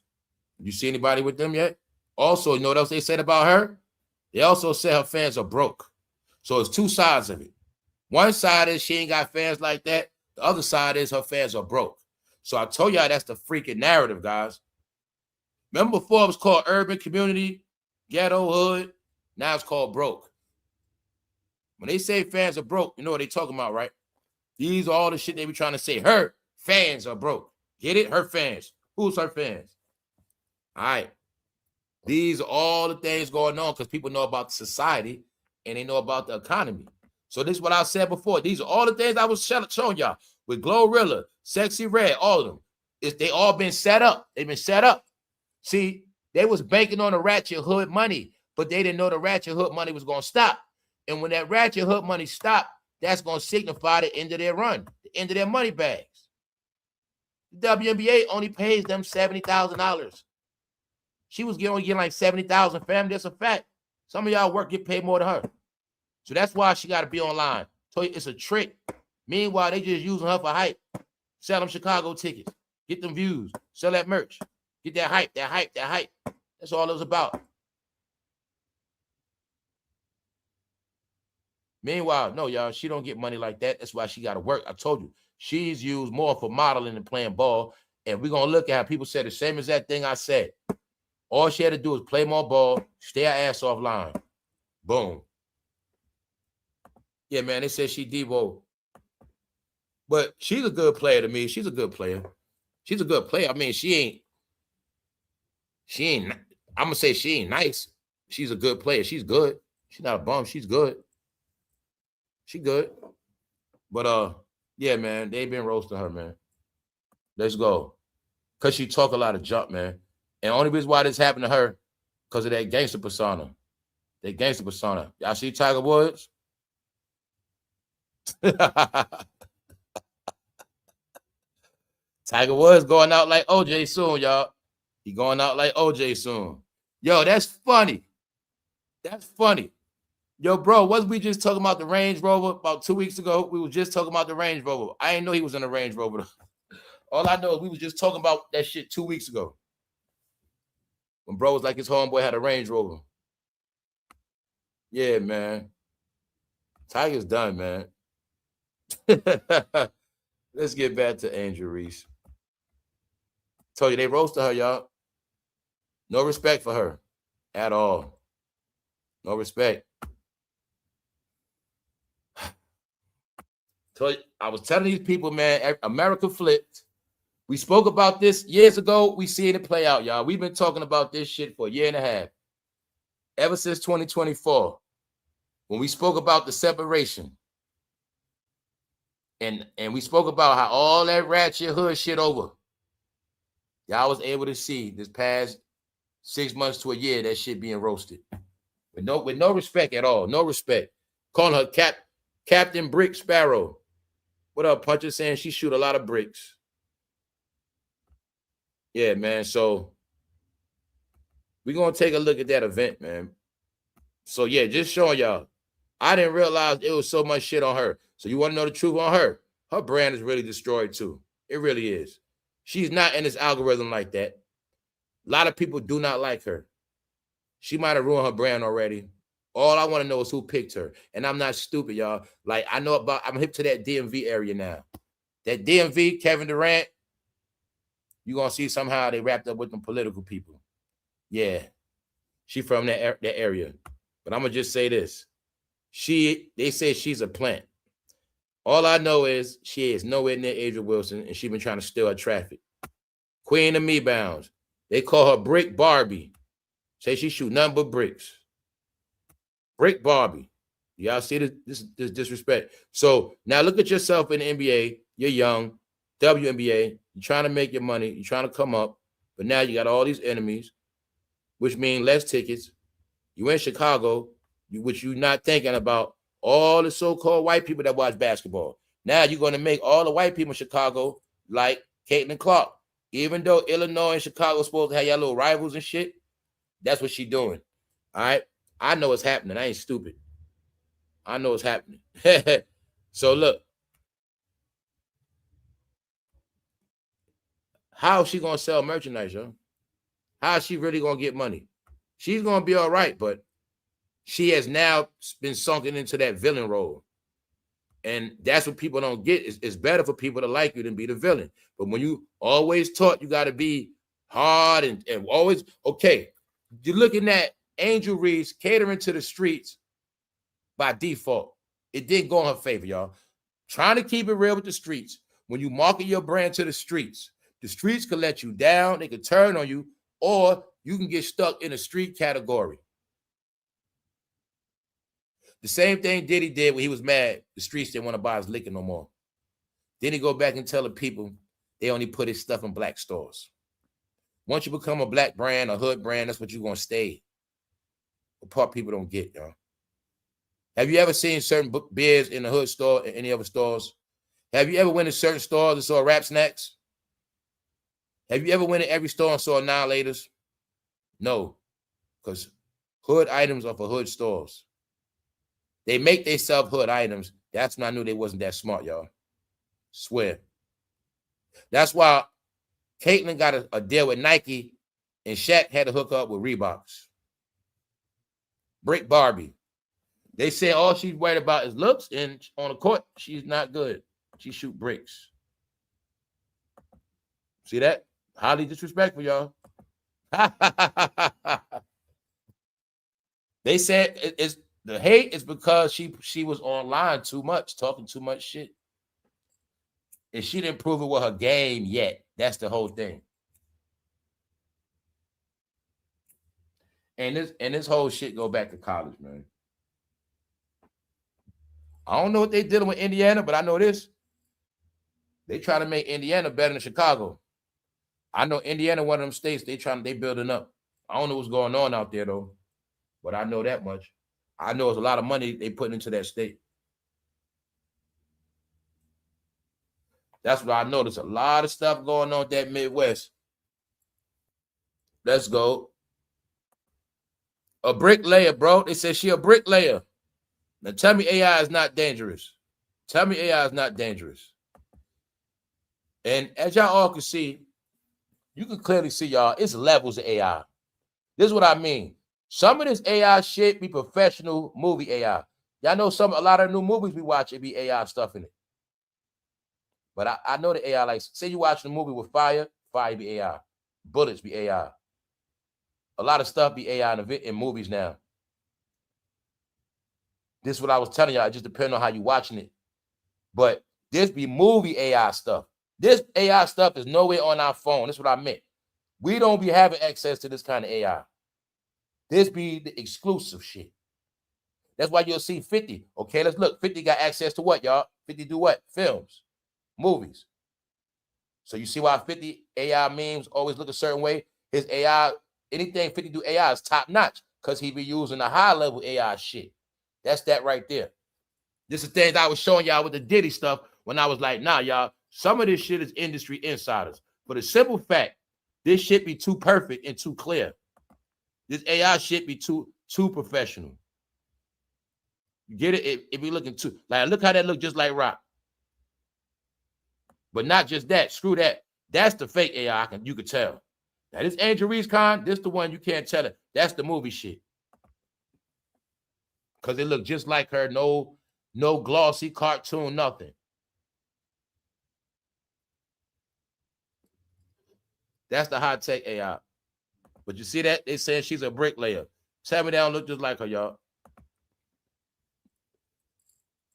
You see anybody with them yet? Also, you know what else they said about her? They also said her fans are broke. So it's two sides of it. One side is she ain't got fans like that. The other side is her fans are broke. So I told y'all that's the freaking narrative, guys. Remember before it was called urban community, ghetto hood? Now it's called broke. When they say fans are broke, you know what they talking about, right? These are all the shit they be trying to say. Her fans are broke. Get it? Her fans. Who's her fans? All right. These are all the things going on because people know about society and they know about the economy. So this is what I said before. These are all the things I was showing y'all with Glorilla, Sexy Red, all of them. They all been set up. They've been set up. See, they was banking on the ratchet hood money, but they didn't know the ratchet hood money was going to stop. And when that ratchet hood money stopped, that's going to signify the end of their run, the end of their money bags. The WNBA only pays them $70,000. She was only getting like $70,000, fam. That's a fact. Some of y'all get paid more than her. So that's why she got to be online. So it's a trick. Meanwhile, they just using her for hype. Sell them Chicago tickets. Get them views. Sell that merch. Get that hype, that hype, that hype. That's all it was about. Meanwhile, no, y'all, she don't get money like that. That's why she got to work. I told you. She's used more for modeling and playing ball. And we're going to look at how people said the same exact thing I said. All she had to do is play more ball, stay her ass offline. Boom. Yeah, man, they said she Devo. But she's a good player to me. She's a good player. She's a good player. I mean, she ain't, I'm going to say she ain't nice. She's a good player. She's good. She's not a bum. She's good. She good. But, yeah, man, they been roasting her, man. Let's go. Because she talk a lot of junk, man. And the only reason why this happened to her, because of that gangster persona. That gangster persona. Y'all see Tiger Woods? Tiger Woods going out like OJ soon, y'all. He going out like OJ soon. Yo, that's funny. That's funny. Yo, bro, wasn't we just talking about the Range Rover about 2 weeks ago? We were just talking about the Range Rover. I didn't know he was in a Range Rover. All I know is we was just talking about that shit 2 weeks ago. When bro was like his homeboy had a Range Rover. Yeah, man. Tiger's done, man. Let's get back to Angel Reese. Told you they roasted her, y'all. No respect for her at all. No respect. Told you, I was telling these people, man, America flipped. We spoke about this years ago. We seen it play out, y'all. We've been talking about this shit for a year and a half. Ever since 2024. When we spoke about the separation. And we spoke about how all that ratchet hood shit over. Y'all was able to see this past 6 months to a year that shit being roasted. With no respect at all. No respect. Calling her Captain Brick Sparrow. What up, Puncher? Saying she shoot a lot of bricks. Yeah, man. So we're going to take a look at that event, man. So, yeah, just showing y'all. I didn't realize it was so much shit on her. So you want to know the truth on her? Her brand is really destroyed, too. It really is. She's not in this algorithm like that. A lot of people do not like her. She might have ruined her brand already. All I want to know is who picked her. And I'm not stupid, y'all. Like, I'm hip to that DMV area now. That DMV, Kevin Durant, you're going to see somehow they wrapped up with them political people. Yeah. She from that area. But I'm going to just say this. They say she's a plant. All I know is she is nowhere near Adrian Wilson, and she been trying to steal her traffic. Queen of Me Bounds. They call her Brick Barbie. Say she shoot nothing but bricks. Brick Barbie. Y'all see this disrespect. So now look at yourself in the NBA. You're young. WNBA. You're trying to make your money. You're trying to come up. But now you got all these enemies, which mean less tickets. You in Chicago, which you're not thinking about all the so-called white people that watch basketball. Now you're going to make all the white people in Chicago like Caitlin Clark. Even though Illinois and Chicago are supposed to have y'all little rivals and shit, that's what she doing. All right? I know it's happening. I ain't stupid. I know it's happening. So look, how is she gonna sell merchandise, yo? How is she really gonna get money? She's gonna be all right, but she has now been sunken into that villain role. And that's what people don't get. It's better for people to like you than be the villain. But when you always taught you got to be hard and always, okay, you're looking at Angel Reese catering to the streets by default. It didn't go in her favor, y'all. Trying to keep it real with the streets. When you market your brand to the streets can let you down. They can turn on you, or you can get stuck in a street category. The same thing Diddy did when he was mad. The streets didn't want to buy his liquor no more. Then he go back and tell the people they only put his stuff in black stores. Once you become a black brand, a hood brand, that's what you're going to stay. The part people don't get, y'all. Have you ever seen certain beers in the hood store and any other stores? Have you ever went to certain stores and saw Rap Snacks? Have you ever went to every store and saw Annihilators? No, because hood items are for hood stores. They make themselves hood items. That's when I knew they wasn't that smart, y'all. Swear. That's why Caitlyn got a deal with Nike and Shaq had to hook up with Reeboks. Brick Barbie. They say all she's worried about is looks, and on the court, she's not good. She shoot bricks. See that? Highly disrespectful, y'all. They said it's the hate is because she was online too much, talking too much shit. And she didn't prove it with her game yet. That's the whole thing. And this whole shit go back to college, man. I don't know what they did with Indiana, but I know this. They try to make Indiana better than Chicago. I know Indiana, one of them states, they building up. I don't know what's going on out there though, but I know that much. I know it's a lot of money they put into that state. That's what I know. There's a lot of stuff going on with that Midwest. Let's go. A bricklayer, bro. They said she a bricklayer. Now tell me AI is not dangerous. Tell me AI is not dangerous. And as y'all all can see, you can clearly see, y'all, it's levels of AI. This is what I mean. Some of this AI shit be professional movie AI. Y'all know a lot of new movies we watch, it be AI stuff in it. But I know the AI, like, say you watch a movie with fire be AI. Bullets be AI. A lot of stuff be AI in movies now. This is what I was telling y'all. It just depends on how you watching it. But this be movie AI stuff. This AI stuff is nowhere on our phone. That's what I meant. We don't be having access to this kind of AI. This be the exclusive shit. That's why you'll see 50. Okay, let's look. 50 got access to what, y'all? 50 do what? Films, movies. So you see why 50 AI memes always look a certain way? His AI, anything 50 do AI is top notch because he be using the high level AI shit. That's that right there. This is things I was showing y'all with the Diddy stuff when I was like, nah, y'all, some of this shit is industry insiders. For the simple fact, this shit be too perfect and too clear. This AI shit be too professional. You get it? It be looking too, like, look how that look just like rock. But not just that. Screw that. That's the fake AI. You could tell. Now this Angel Reese con, this the one you can't tell it. That's the movie shit. Because it look just like her. No glossy cartoon, nothing. That's the high tech AI. But you see that? They saying she's a bricklayer. Tell me they don't look just like her, y'all.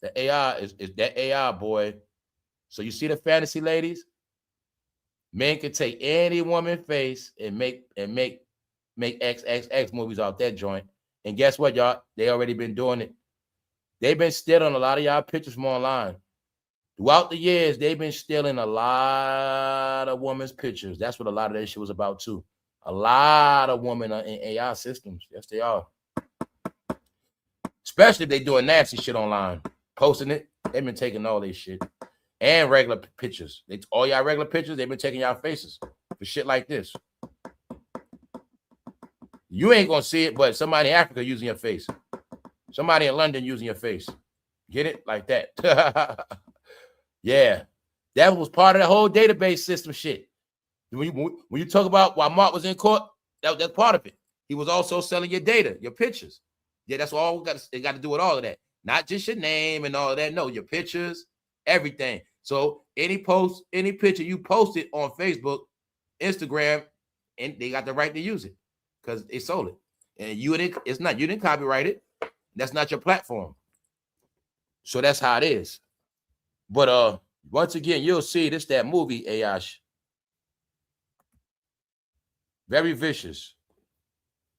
The AI is that AI, boy. So you see the fantasy ladies? Men can take any woman's face and make XXX movies out that joint. And guess what, y'all? They already been doing it. They've been stealing a lot of y'all pictures from online. Throughout the years, they've been stealing a lot of women's pictures. That's what a lot of that shit was about, too. A lot of women are in AI systems. Yes, they are. Especially if they doing nasty shit online. Posting it. They've been taking all this shit. And regular pictures. All y'all regular pictures, they've been taking y'all faces for shit like this. You ain't going to see it, but somebody in Africa using your face. Somebody in London using your face. Get it? Like that. Yeah. That was part of the whole database system shit. When you talk about why Mark was in court, that's part of it. He was also selling your data, your pictures. Yeah, that's all they got to do with all of that. Not just your name and all of that. No, your pictures, everything. So any post, any picture you posted on Facebook, Instagram, and they got the right to use it because they sold it. And you didn't copyright it. That's not your platform. So that's how it is. But once again, you'll see this that movie, Ayash. Very vicious.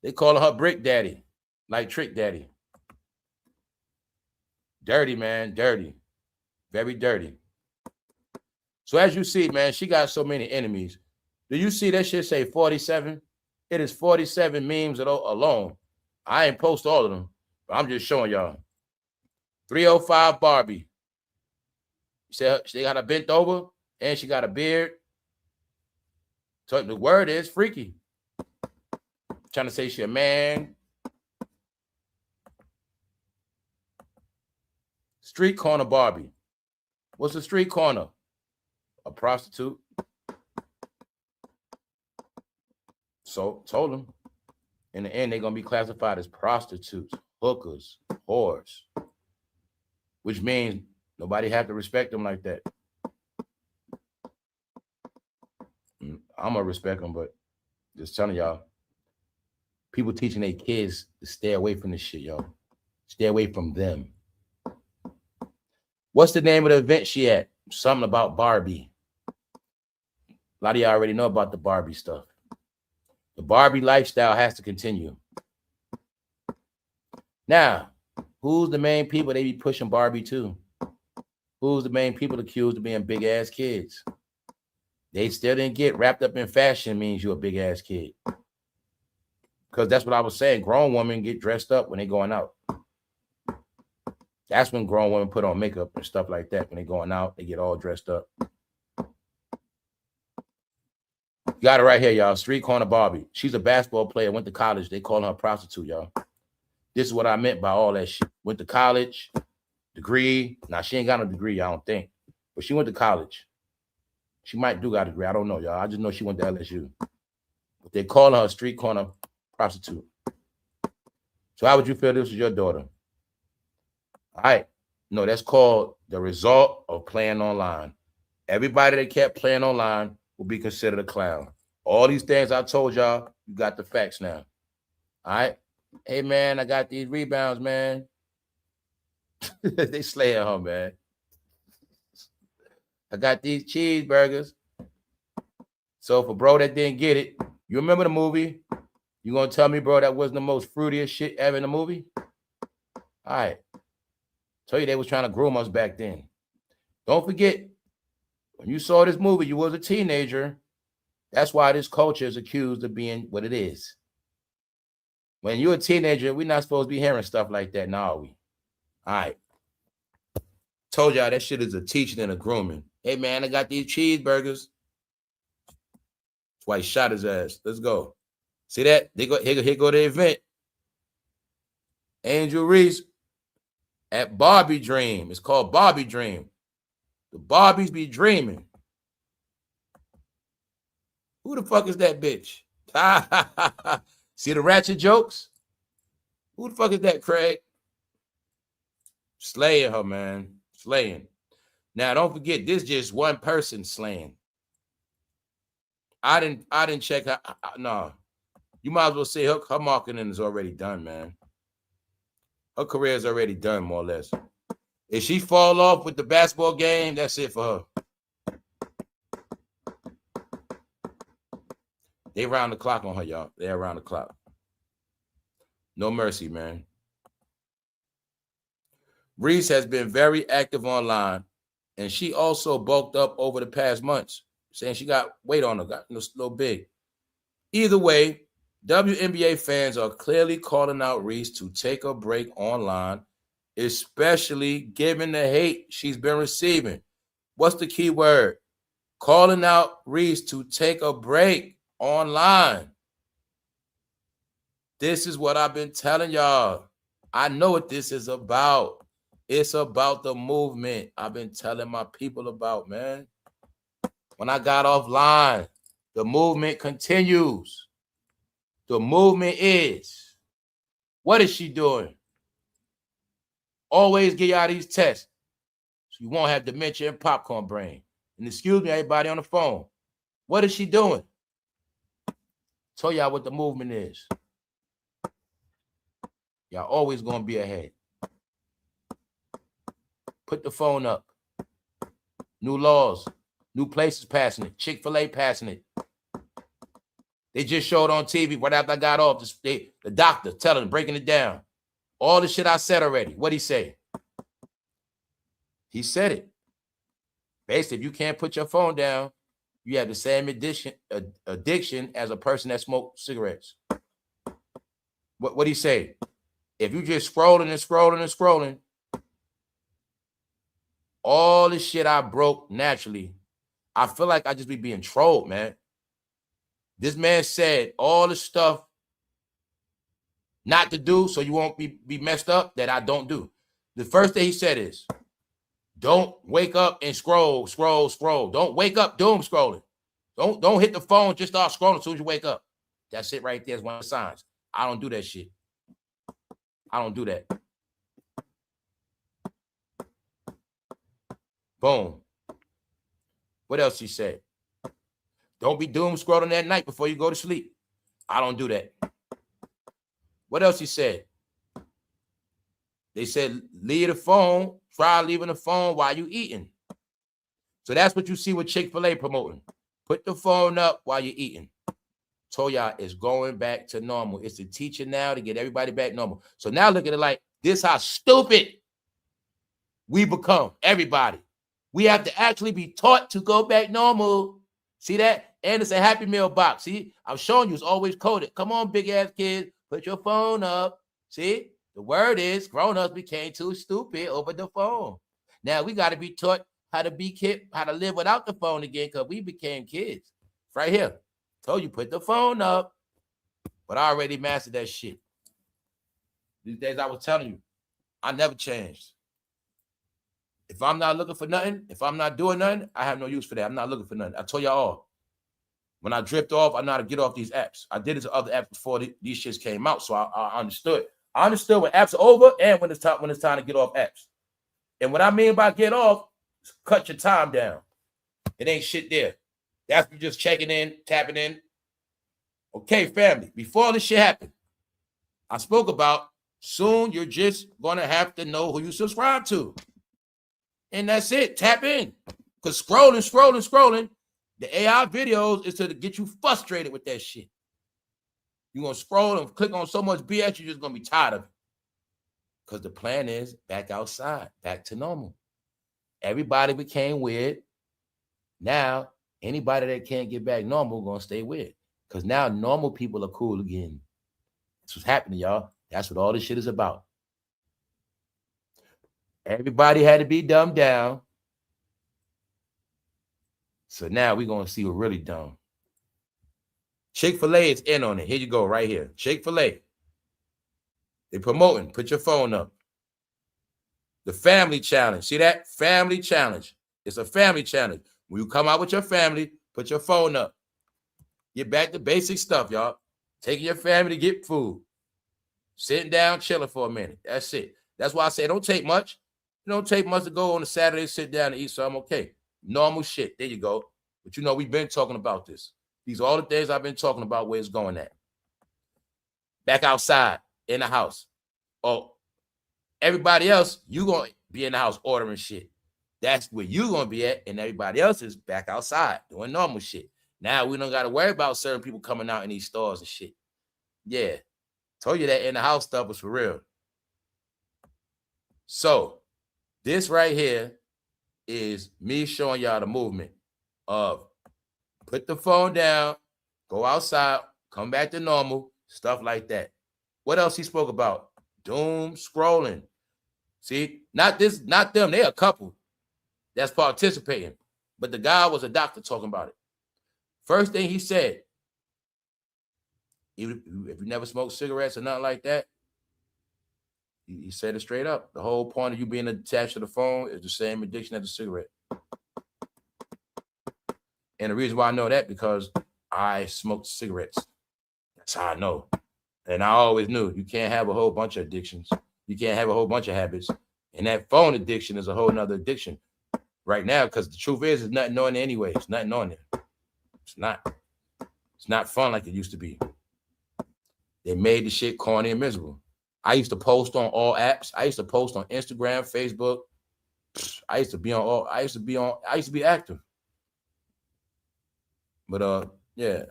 They call her Brick Daddy, like Trick Daddy. Dirty, man, dirty. Very dirty. So as you see, man, she got so many enemies. Do you see that shit say 47? It is 47 memes alone. I ain't post all of them, but I'm just showing y'all. 305 Barbie. She got a bent over and she got a beard. So the word is freaky. Trying to say she a man. Street corner Barbie. What's a street corner? A prostitute. So told them. In the end, they're gonna be classified as prostitutes, hookers, whores. Which means nobody have to respect them like that. I'm gonna respect them, but just telling y'all, people teaching their kids to stay away from this shit, y'all. Stay away from them. What's the name of the event she at? Something about Barbie. A lot of y'all already know about the Barbie stuff. The Barbie lifestyle has to continue. Now, who's the main people they be pushing Barbie to? Who's the main people accused of being big ass kids? They still didn't get wrapped up in fashion means you're a big ass kid. Because that's what I was saying. Grown women get dressed up when they going out. That's when grown women put on makeup and stuff like that. When they going out, they get all dressed up. Got it right here, y'all. Street corner Barbie. She's a basketball player. Went to college. They call her a prostitute, y'all. This is what I meant by all that shit. Went to college, degree. Now, she ain't got no degree, I don't think. But she went to college. She might do got a degree. I don't know, y'all. I just know she went to LSU. But they call her a street corner prostitute. So how would you feel this was your daughter? All right. No, that's called the result of playing online. Everybody that kept playing online will be considered a clown. All these things I told y'all, you got the facts now. All right. Hey, man, I got these rebounds, man. They slaying her, man. I got these cheeseburgers. So for bro that didn't get it, you remember the movie? You gonna tell me, bro, that wasn't the most fruitiest shit ever in the movie? All right. Tell you they was trying to groom us back then. Don't forget, when you saw this movie, you was a teenager. That's why this culture is accused of being what it is. When you're a teenager, we're not supposed to be hearing stuff like that now, are we? All right. Told y'all that shit is a teaching and a grooming. Hey, man, I got these cheeseburgers. That's why he shot his ass. Let's go. See that? Here go the event. Angel Reese at Barbie Dream. It's called Barbie Dream. The Barbies be dreaming. Who the fuck is that bitch? See the ratchet jokes? Who the fuck is that, Craig? Slaying her, man. Slaying. Now, don't forget, this just one person slaying. I didn't check her. No. You might as well say her marketing is already done, man. Her career is already done, more or less. If she fall off with the basketball game, that's it for her. They round the clock on her, y'all. They're around the clock. No mercy, man. REESE has been very active online, and she also bulked up over the past months, saying she got weight on her, got a little big. Either way, WNBA fans are clearly calling out REESE to take a break online, especially given the hate she's been receiving. What's the key word? Calling out REESE to take a break online. This is what I've been telling y'all. I know what this is about. It's about the movement I've been telling my people about, man. When I got offline, The movement continues. The movement is, what is she doing? Always get y'all these tests so you won't have dementia and popcorn brain. And excuse me, everybody on the phone. What is she doing? Tell y'all what the movement is. Y'all always going to be ahead. Put the phone up. New laws. New places passing it. Chick-fil-A passing it. They just showed on TV right after I got off. The doctor telling, breaking it down. All the shit I said already. What'd he say? He said it. Basically, if you can't put your phone down, you have the same addiction as a person that smokes cigarettes. What'd he say? If you just scrolling and scrolling and scrolling, all the shit I broke naturally, I feel like I just be being trolled, man. This man said all the stuff not to do so you won't be messed up that I don't do. The first thing he said is, don't wake up and scroll. Don't wake up doom scrolling. Don't hit the phone, just start scrolling as soon as you wake up. That's it right there is one of the signs. I don't do that shit. I don't do that. Boom. What else he said? Don't be doom scrolling that night before you go to sleep. I don't do that. What else he said? They said, leave the phone. Try leaving the phone while you eating. So that's what you see with Chick-fil-A promoting. Put the phone up while you're eating. Told y'all it's going back to normal. It's the teaching now to get everybody back normal. So now look at it like this, how stupid we become, everybody. We have to actually be taught to go back normal. See that? And it's a Happy Meal box. See, I'm showing you it's always coded. Come on, big ass kids, put your phone up. See, the word is grown-ups became too stupid over the phone. Now we got to be taught how to live without the phone again because we became kids. Right here. Told you, put the phone up. But I already mastered that shit. These days I was telling you, I never changed. If I'm not looking for nothing, if I'm not doing nothing, I have no use for that. I'm not looking for nothing. I told y'all all. When I drift off, I know how to get off these apps. I did it to other apps before these shits came out, so I understood. I understood when apps are over and when it's time to get off apps. And what I mean by get off, is cut your time down. It ain't shit there. That's you just checking in, tapping in. Okay, family, before this shit happened, I spoke about soon you're just going to have to know who you subscribe to. And that's it. Tap in. Because scrolling, the AI videos is to get you frustrated with that shit. You're going to scroll and click on so much BS, you're just going to be tired of it. Because the plan is back outside, back to normal. Everybody became weird. Now, anybody that can't get back normal going to stay weird. Because now normal people are cool again. That's what's happening, y'all. That's what all this shit is about. Everybody had to be dumbed down. So now we're going to see what really dumb. Chick-fil-A is in on it. Here you go, right here. Chick-fil-A. They're promoting. Put your phone up. The family challenge. See that? Family challenge. It's a family challenge. When you come out with your family, put your phone up. Get back to basic stuff, y'all. Taking your family to get food. Sitting down, chilling for a minute. That's it. That's why I say don't take much. It don't take much to go on a Saturday, sit down and eat something. Okay. Normal shit. There you go. But you know, we've been talking about this. These are all the things I've been talking about where it's going at. Back outside, in the house. Oh, everybody else, you going to be in the house ordering shit. That's where you going to be at, and everybody else is back outside doing normal shit. Now we don't got to worry about certain people coming out in these stores and shit. Yeah. Told you that in the house stuff was for real. So, this right here is me showing y'all the movement of put the phone down, go outside, come back to normal, stuff like that. What else he spoke about? Doom scrolling. See, not them. They a couple that's participating. But the guy was a doctor talking about it. First thing he said, if you never smoked cigarettes or nothing like that, he said it straight up. The whole point of you being attached to the phone is the same addiction as a cigarette. And the reason why I know that, because I smoked cigarettes. That's how I know. And I always knew you can't have a whole bunch of addictions. You can't have a whole bunch of habits. And that phone addiction is a whole nother addiction right now, because the truth is, there's nothing on there anyway. It's nothing on there. It's not fun like it used to be. They made the shit corny and miserable. I used to post on all apps. I used to post on Instagram, Facebook. I used to be active. But yeah.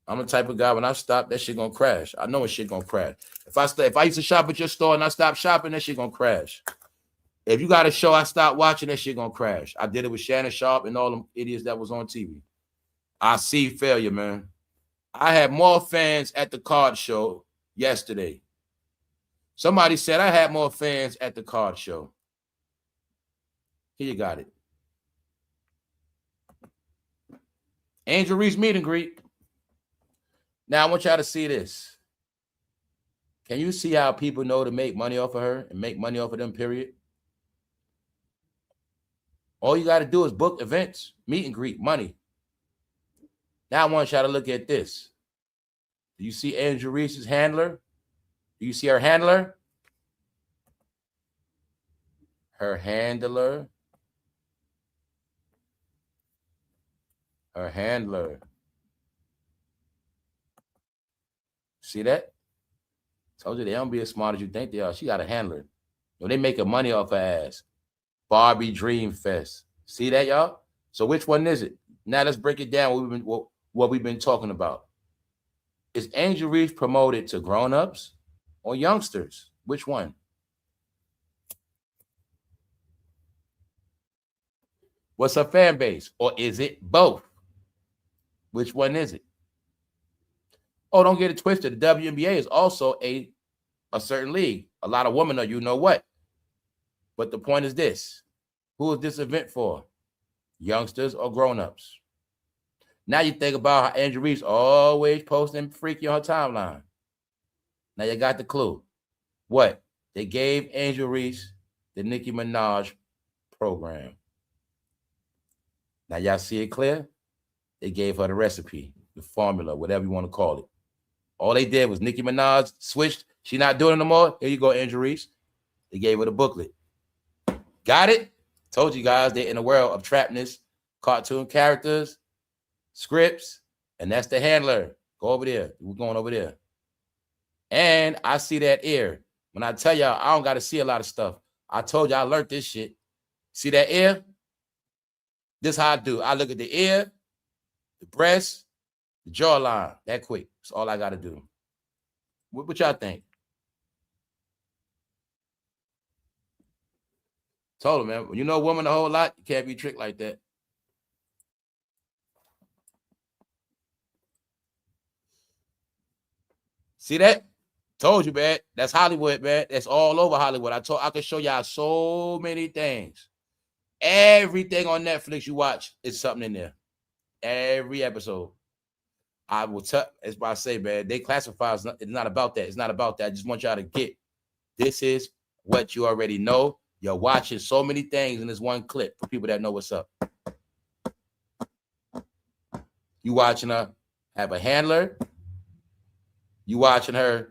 I'm the type of guy, when I stop, that shit gonna crash. I know when shit gonna crash. If I used to shop at your store and I stopped shopping, that shit gonna crash. If you got a show I stopped watching, that shit gonna crash. I did it with Shannon Sharp and all them idiots that was on TV. I see failure, man. I had more fans at the card show yesterday. Somebody said I had more fans at the card show. Here you got it. Angel Reese meet and greet. Now I want y'all to see this. Can you see how people know to make money off of her and make money off of them, period? All you got to do is book events, meet and greet, money. Now I want y'all to look at this. Do you see Angel Reese's handler? Do you see her handler? Her handler. Her handler. See that? Told you they don't be as smart as you think they are. She got a handler. You know, they making money off her ass. Barbie Dream Fest. See that, y'all? So which one is it? Now let's break it down. What we've been talking about. Is Angel Reese promoted to grown-ups or youngsters? Which one? What's her fan base? Or is it both? Which one is it? Oh, don't get it twisted. The WNBA is also a certain league. A lot of women are, you know what. But the point is this. Who is this event for? Youngsters or grown-ups? Now you think about how Angel Reese always posting freaky on her timeline. Now you got the clue. What? They gave Angel Reese the Nickiminaj program. Now y'all see it clear? They gave her the recipe, the formula, whatever you want to call it. All they did was Nicki Minaj switched. She not doing it no more. Here you go, Angel Reese. They gave her the booklet. Got it? Told you guys they're in a world of trapness, cartoon characters, scripts, and that's the handler. Go over there. We're going over there. And I see that ear. When I tell y'all, I don't got to see a lot of stuff. I told you I learned this shit. See that ear? This how I do. I look at the ear, the breast, the jawline. That quick. That's all I got to do. What y'all think? Told him, man. When you know a woman a whole lot, you can't be tricked like that. See that? Told you, man. That's Hollywood, man. That's all over Hollywood. I can show y'all so many things. Everything on Netflix you watch is something in there. Every episode. I will tell, as I say, man, they classify, it's not about that. It's not about that. I just want y'all to get, this is what you already know. You're watching so many things in this one clip for people that know what's up. You watching her have a handler. You watching her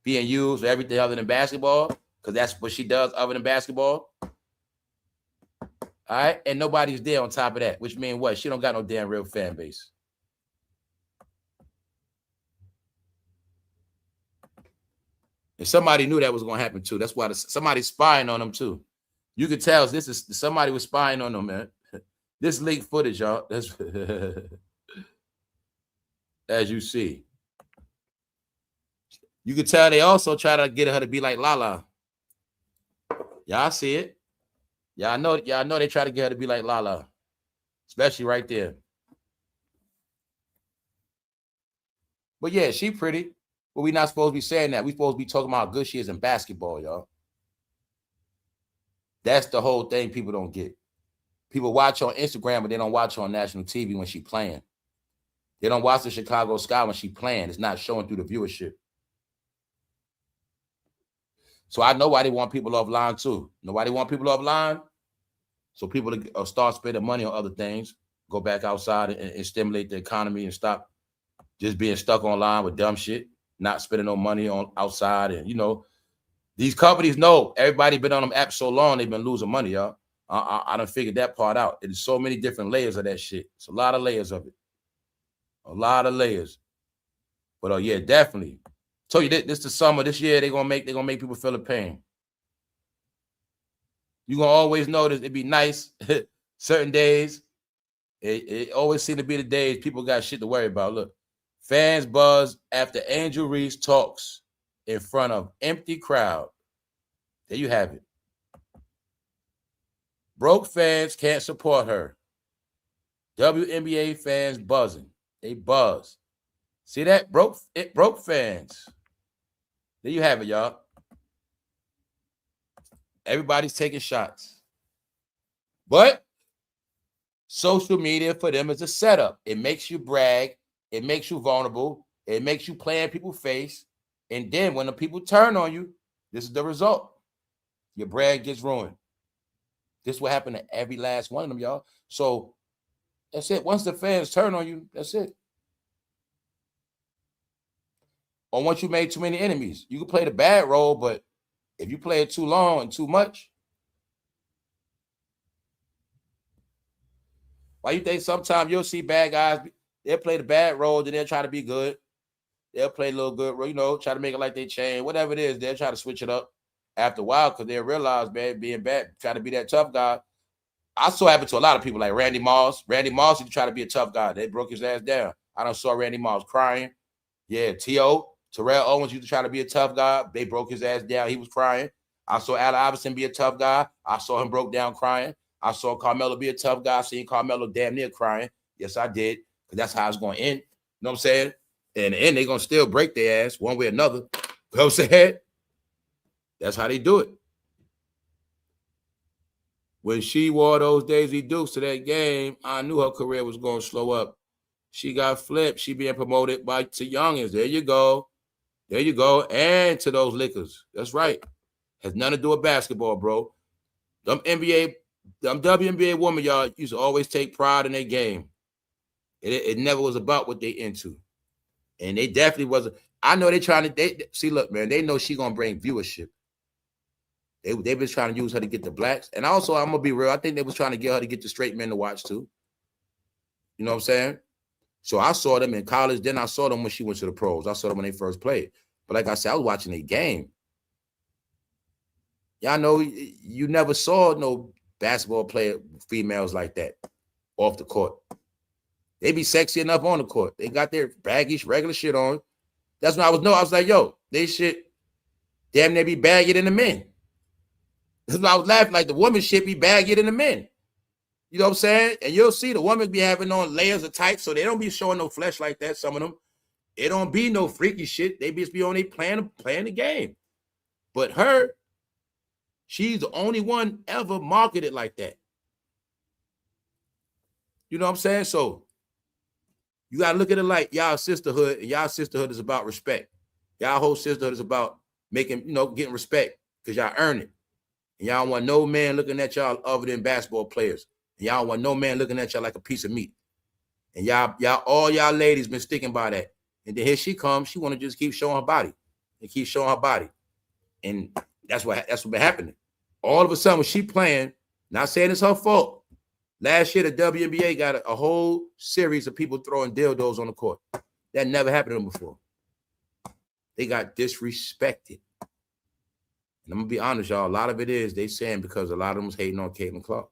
being used for everything other than basketball, because that's what she does other than basketball. All right, and nobody's there on top of that, which means what? She don't got no damn real fan base. And somebody knew that was going to happen too. That's why somebody's spying on them too. You could tell this is somebody was spying on them, man. This leaked footage, y'all. That's as you see. You could tell they also try to get her to be like Lala. Y'all see it. Y'all know they try to get her to be like Lala. Especially right there. But yeah, she pretty. But we're not supposed to be saying that. We're supposed to be talking about how good she is in basketball, y'all. That's the whole thing people don't get. People watch on Instagram, but they don't watch on national TV when she playing. They don't watch the Chicago Sky when she playing. It's not showing through the viewership. So I know why they want people offline too. Nobody want people offline. So people to start spending money on other things. go back outside and stimulate the economy and stop just being stuck online with dumb shit, not spending no money on outside. And, you know, these companies know everybody been on them apps so long, they've been losing money, y'all. I done figured that part out. There's so many different layers of that shit. It's a lot of layers of it. A lot of layers. But yeah, definitely. Told you this the summer this year, they're gonna make people feel the pain. You're gonna always notice it'd be nice certain days. It always seems to be the days people got shit to worry about. Look, fans buzz after Angel Reese talks in front of empty crowd. There you have it. Broke fans can't support her. WNBA fans buzzing. They buzz. See that? Broke fans. There you have it, y'all. Everybody's taking shots. But social media for them is a setup. It makes you brag. It makes you vulnerable. It makes you play in people's face. And then when the people turn on you, this is the result. Your brand gets ruined. This will happen to every last one of them, y'all. So that's it. Once the fans turn on you, that's it. Or once you made too many enemies, you can play the bad role, but if you play it too long and too much, why you think sometimes you'll see bad guys, they'll play the bad role, then they'll try to be good. They'll play a little good, you know, try to make it like they change, whatever it is, they'll try to switch it up after a while because they'll realize, man, being bad, try to be that tough guy. I saw it happen to a lot of people like Randy Moss. Randy Moss, he tried to be a tough guy. They broke his ass down. I done saw Randy Moss crying. Yeah, T.O., Terrell Owens used to try to be a tough guy. They broke his ass down. He was crying. I saw Allen Iverson be a tough guy. I saw him broke down crying. I saw Carmelo be a tough guy. I seen Carmelo damn near crying. Yes, I did, because that's how it's going to end. You know what I'm saying? And in the end, they're going to still break their ass one way or another. You know what I'm saying? That's how they do it. When she wore those Daisy Dukes to that game, I knew her career was going to slow up. She got flipped. She being promoted to youngins. There you go. There you go. And to those liquors. That's right. Has nothing to do with basketball, bro. Them WNBA women, y'all, used to always take pride in their game. It never was about what they into. And they definitely wasn't. I know they trying to, see, look, man, they know she going to bring viewership. They've been trying to use her to get the blacks. And also, I'm going to be real, I think they was trying to get her to get the straight men to watch too. You know what I'm saying? So I saw them in college. Then I saw them when she went to the pros. I saw them when they first played. But like I said, I was watching a game. Y'all know you never saw no basketball player females like that off the court. They be sexy enough on the court. They got their baggish, regular shit on. That's when I was like, yo, they shit damn near be baggier than the men. That's why I was laughing, like the woman shit be baggier than the men. You know what I'm saying? And you'll see the women be having on layers of tights, so they don't be showing no flesh like that, some of them. It don't be no freaky shit. They just be on playing the game. But her, she's the only one ever marketed like that. You know what I'm saying? So you got to look at it like y'all sisterhood, and y'all sisterhood is about respect. Y'all whole sisterhood is about making, getting respect because y'all earn it. And y'all don't want no man looking at y'all other than basketball players. And y'all don't want no man looking at y'all like a piece of meat. And all y'all ladies been sticking by that. And then here she comes. She want to just keep showing her body and keep showing her body. And that's what been happening. All of a sudden, when she playing, not saying it's her fault. Last year, the WNBA got a whole series of people throwing dildos on the court. That never happened to them before. They got disrespected. And I'm going to be honest, y'all. A lot of it is they saying because a lot of them was hating on Caitlin Clark.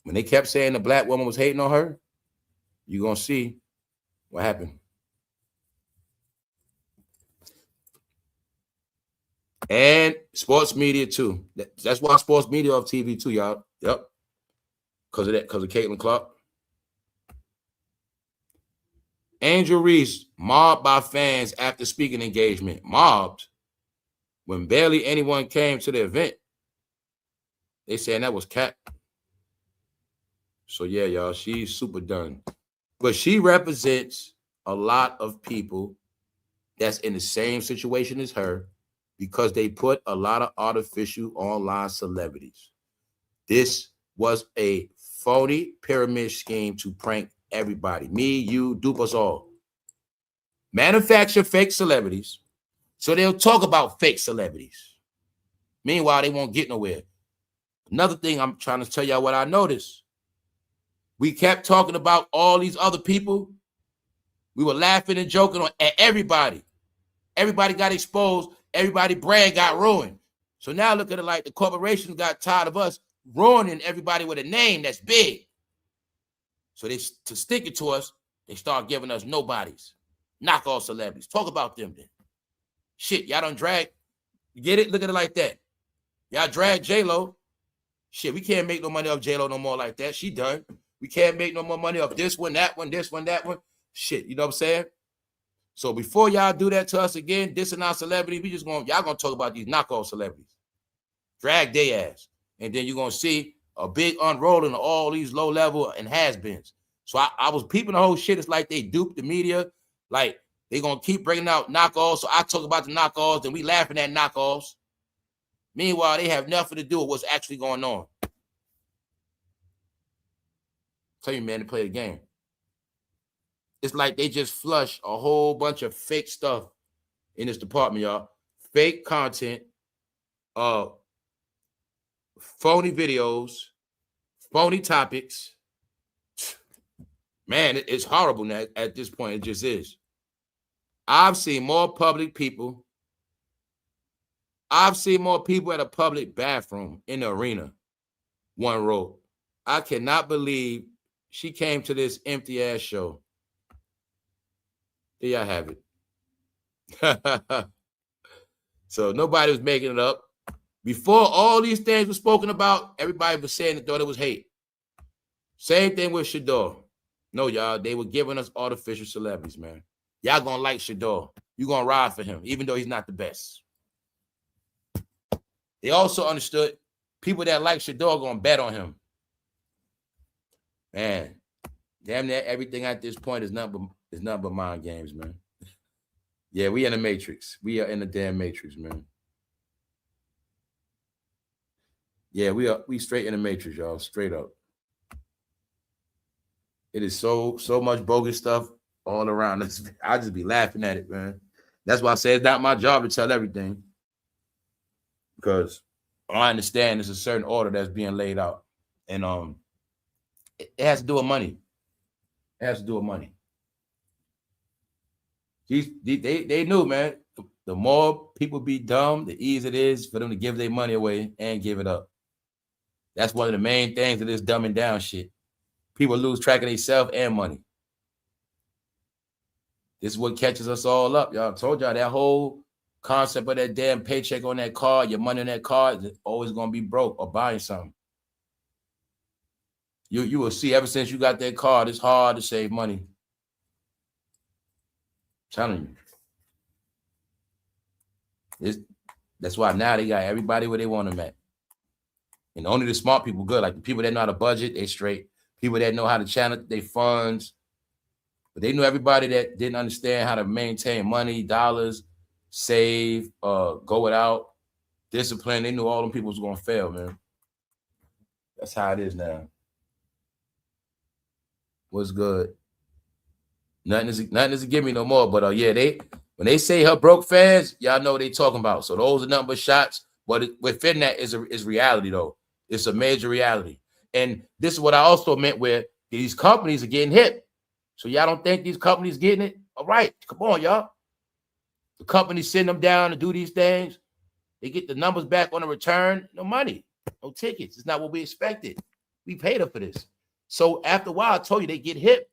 When they kept saying the black woman was hating on her, you're going to see what happened. And sports media, too. That's why sports media off TV, too, y'all. Yep. Because of that, because of Caitlin Clark. Angel Reese mobbed by fans after speaking engagement. Mobbed when barely anyone came to the event. They saying that was cat. So, yeah, y'all, she's super done. But she represents a lot of people that's in the same situation as her because they put a lot of artificial online celebrities. This was a phony pyramid scheme to prank everybody. Me, you, dupe us all. Manufacture fake celebrities, so they'll talk about fake celebrities. Meanwhile, they won't get nowhere. Another thing I'm trying to tell y'all what I noticed. We kept talking about all these other people. We were laughing and joking at everybody. Everybody got exposed. Everybody's brand got ruined. So now look at it like the corporations got tired of us ruining everybody with a name that's big. So they, to stick it to us, they start giving us nobodies. Knockoff celebrities. Talk about them then. Shit, y'all done drag. You get it? Look at it like that. Y'all drag J-Lo. Shit, we can't make no money off J-Lo no more like that. She done. We can't make no more money off this one, that one, this one, that one. Shit, you know what I'm saying? So before y'all do that to us again, dissing our celebrity, we just y'all gonna talk about these knockoff celebrities. Drag their ass. And then you're gonna see a big unrolling of all these low level and has-beens. So I was peeping the whole shit. It's like they duped the media. Like they gonna keep bringing out knockoffs. So I talk about the knockoffs and we laughing at knockoffs. Meanwhile, they have nothing to do with what's actually going on. Tell you, man, to play the game. It's like they just flush a whole bunch of fake stuff in this department, y'all. Fake content, phony videos, phony topics. Man, it's horrible now at this point. It just is. I've seen more public people. I've seen more people at a public bathroom in the arena. One row. I cannot believe she came to this empty ass show. There y'all have it. So nobody was making it up. Before all these things were spoken about, everybody was saying they thought it was hate. Same thing with Shedeur. No, y'all, they were giving us artificial celebrities, man. Y'all gonna like Shedeur. You're gonna ride for him, even though he's not the best. They also understood people that like Shedeur gonna bet on him. Man, damn near everything at this point is nothing but mind games, man. Yeah, we in the matrix. We are in the damn matrix, man. Yeah, we straight in the matrix, y'all. Straight up. It is so much bogus stuff all around us. I just be laughing at it, man. That's why I say it's not my job to tell everything. Because I understand there's a certain order that's being laid out. And it has to do with money. It has to do with money. They knew, man, the more people be dumb, the easier it is for them to give their money away and give it up. That's one of the main things of this dumbing down shit. People lose track of themselves and money. This is what catches us all up. Y'all told y'all that whole concept of that damn paycheck on that card, your money on that card is always going to be broke or buying something. You will see ever since you got that card, it's hard to save money. I'm telling you. That's why now they got everybody where they want them at. And only the smart people good. Like the people that know how to budget, they straight. People that know how to channel their funds. But they knew everybody that didn't understand how to maintain money, dollars, save, go without, discipline. They knew all them people was going to fail, man. That's how it is now. What's good? Nothing is a give me no more. But yeah, when they say her broke fans, y'all know what they talking about. So those are nothing but shots. But within that is reality, though. It's a major reality. And this is what I also meant where these companies are getting hit. So y'all don't think these companies getting it? All right, come on, y'all. The companies send them down to do these things. They get the numbers back on the return. No money, no tickets. It's not what we expected. We paid her for this. So after a while, I told you they get hit.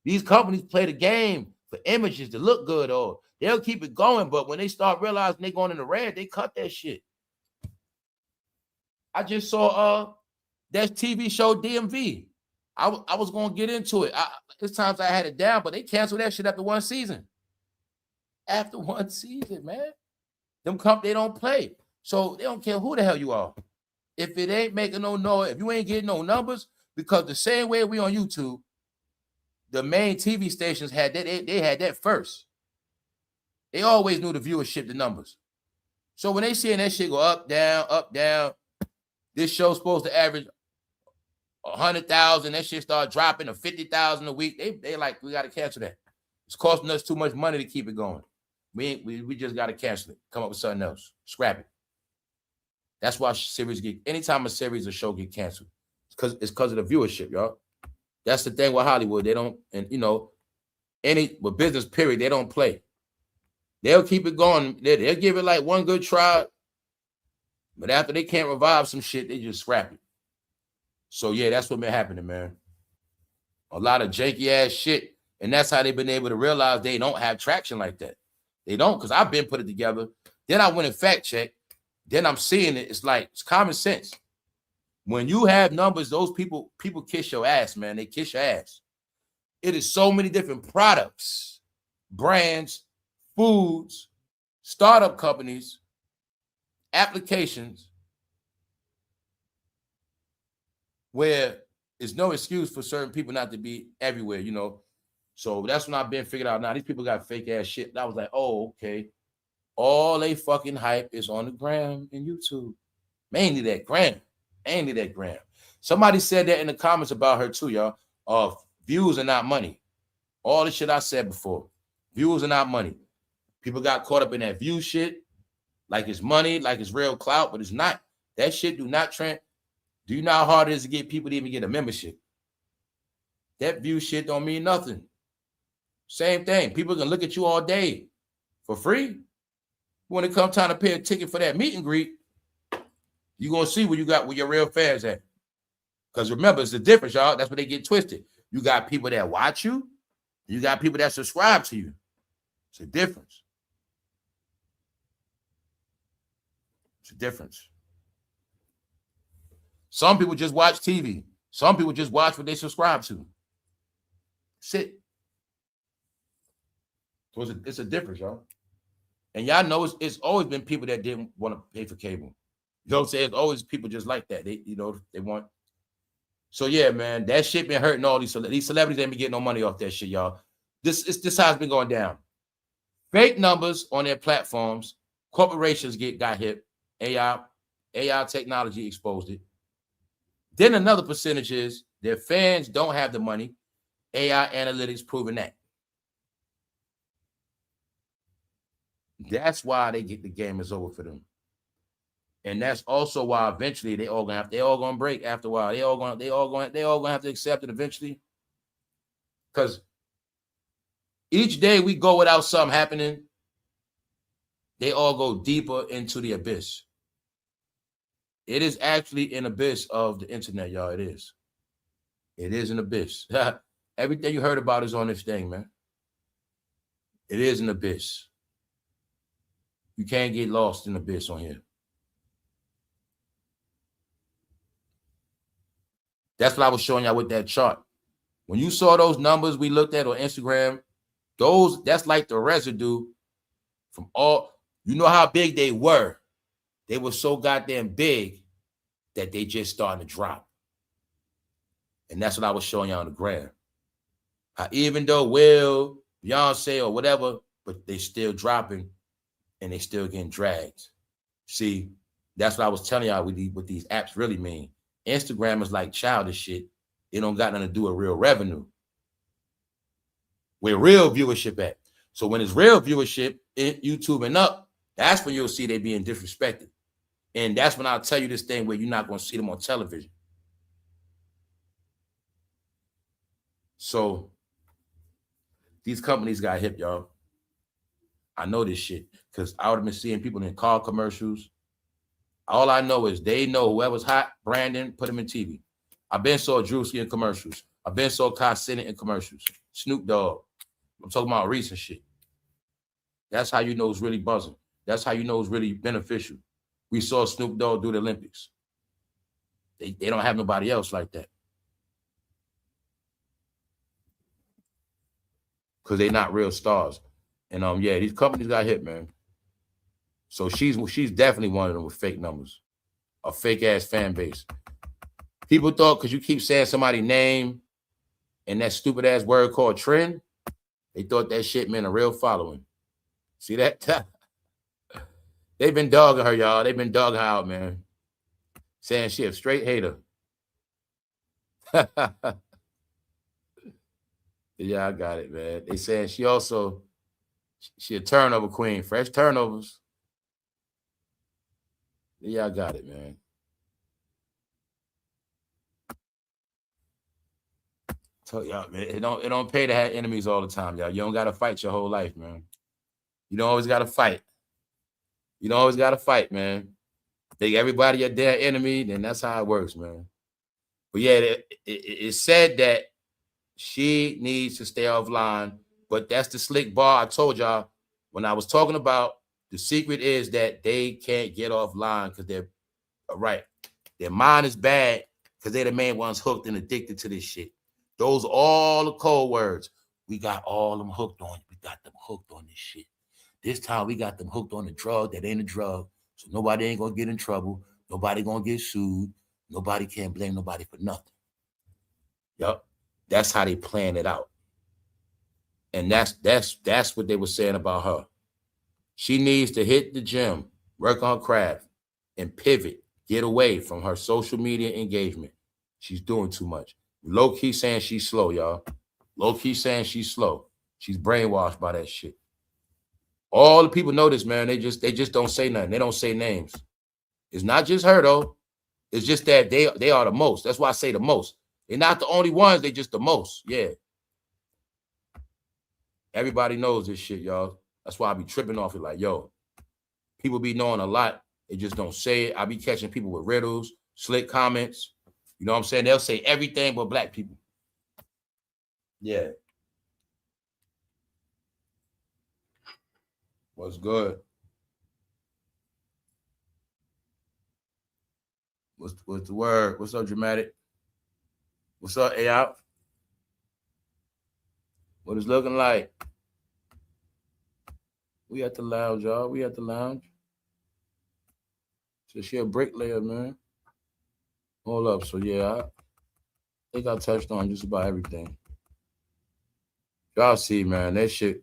These companies play the game for images to look good, or they'll keep it going. But when they start realizing they're going in the red, they cut that shit. I just saw that TV show DMV. I was going to get into it. There's times I had it down, but they canceled that shit after one season. After one season, man. Them companies, they don't play. So they don't care who the hell you are. If it ain't making no noise, if you ain't getting no numbers, because the same way we on YouTube, the main TV stations had that, they had that first. They always knew the viewership, the numbers. So when they seeing that shit go up, down, this show's supposed to average 100,000, that shit start dropping to 50,000 a week. They like, we got to cancel that. It's costing us too much money to keep it going. We just got to cancel it. Come up with something else. Scrap it. That's why series get, anytime a series or show get canceled, it's because of the viewership, y'all. That's the thing with Hollywood. They don't, and you know, with business period, they don't play. They'll keep it going. They'll give it like one good try, but after they can't revive some shit, they just scrap it. So yeah, that's what been happening, man. A lot of janky ass shit, and that's how they've been able to realize they don't have traction like that. They don't, because I've been put it together. Then I went and fact checked. Then I'm seeing it. It's like, it's common sense. When you have numbers, those people kiss your ass, man. They kiss your ass. It is so many different products, brands, foods, startup companies, applications, where there's no excuse for certain people not to be everywhere, you know. So that's when I've been figured out. Now these people got fake ass shit. And I was like, oh, okay. All they fucking hype is on the gram and YouTube. Mainly that gram. Mainly that gram. Somebody said that in the comments about her too, y'all. Views are not money. All the shit I said before. Views are not money. People got caught up in that view shit. Like it's money, like it's real clout, but it's not. That shit do not trend. Do you know how hard it is to get people to even get a membership? That view shit don't mean nothing. Same thing. People can look at you all day for free. When it comes time to pay a ticket for that meet and greet, you're going to see where your real fans at. Because remember, it's the difference, y'all. That's where they get twisted. You got people that watch you. You got people that subscribe to you. It's a difference. It's a difference. Some people just watch TV. Some people just watch what they subscribe to. That's it. So it's a difference, y'all. And y'all know it's always been people that didn't want to pay for cable. You know what I'm saying? It's always people just like that. They want. So yeah, man, that shit been hurting all these celebrities. Ain't been getting no money off that shit, y'all. This how it's been going down. Fake numbers on their platforms. Corporations got hit. AI technology exposed it. Then another percentage is their fans don't have the money. AI analytics proving that. That's why the game is over for them. And that's also why eventually they all gonna break after a while. They all gonna have to accept it eventually. Because each day we go without something happening, they all go deeper into the abyss. It is actually an abyss of the internet, y'all. It is. It is an abyss. Everything you heard about is on this thing, man. It is an abyss. You can't get lost in the abyss on here. That's what I was showing y'all with that chart. When you saw those numbers we looked at on Instagram, that's like the residue from all, you know how big they were. They were so goddamn big that they just starting to drop. And that's what I was showing y'all on the gram. How even though Will, Beyonce, or whatever, but they still dropping and they still getting dragged. See, that's what I was telling y'all what these apps really mean. Instagram is like childish shit. It don't got nothing to do with real revenue. Where real viewership at. So when it's real viewership in YouTube and up, that's when you'll see they being disrespected. And that's when I'll tell you this thing where you're not going to see them on television. So these companies got hip, y'all. I know this shit because I would have been seeing people in car commercials. All I know is they know whoever's hot, Brandon, put them in TV. I've been saw Druski in commercials. I've been saw Chriseanrock in commercials. Snoopdogg. I'm talking about recent shit. That's how you know it's really buzzing. That's how you know it's really beneficial. We saw Snoop Dogg do the Olympics. They don't have nobody else like that. Because they're not real stars. And yeah, these companies got hit, man. So she's definitely one of them with fake numbers. A fake ass fan base. People thought because you keep saying somebody's name and that stupid ass word called trend, they thought that shit meant a real following. See that? They've been dogging her, y'all. They've been dogging her out, man. Saying she a straight hater. Yeah, I got it, man. They saying she a turnover queen, fresh turnovers. Yeah, I got it, man. Tell y'all, man, it don't pay to have enemies all the time, y'all. You don't gotta fight your whole life, man. You don't always gotta fight. You don't always gotta fight, man. Think everybody your damn enemy, then that's how it works, man. But yeah, it said that she needs to stay offline, but that's the slick bar I told y'all when I was talking about. The secret is that they can't get offline because they're right. Their mind is bad because they're the main ones hooked and addicted to this shit. Those are all the code words. We got all them hooked on. We got them hooked on this shit. This time we got them hooked on the drug that ain't a drug. So nobody ain't gonna get in trouble. Nobody gonna get sued. Nobody can't blame nobody for nothing. Yup. That's how they plan it out. And that's what they were saying about her. She needs to hit the gym, work on her craft, and pivot, get away from her social media engagement. She's doing too much. Low-key saying she's slow, y'all. Low-key saying she's slow. She's brainwashed by that shit. All the people know this, man. They just don't say nothing. They don't say names. It's not just her, though. It's just that they are the most. That's why I say the most. They're not the only ones. They just the most. Yeah. Everybody knows this shit, y'all. That's why I be tripping off it like, yo, people be knowing a lot. They just don't say it. I be catching people with riddles, slick comments. You know what I'm saying? They'll say everything but black people. Yeah. What's good? What's the word? What's up, Dramatic? What's up, AI? What is looking like? We at the lounge, y'all. We at the lounge. So she a bricklayer, man. Hold up. So yeah, I think I touched on just about everything. Y'all see, man, that shit,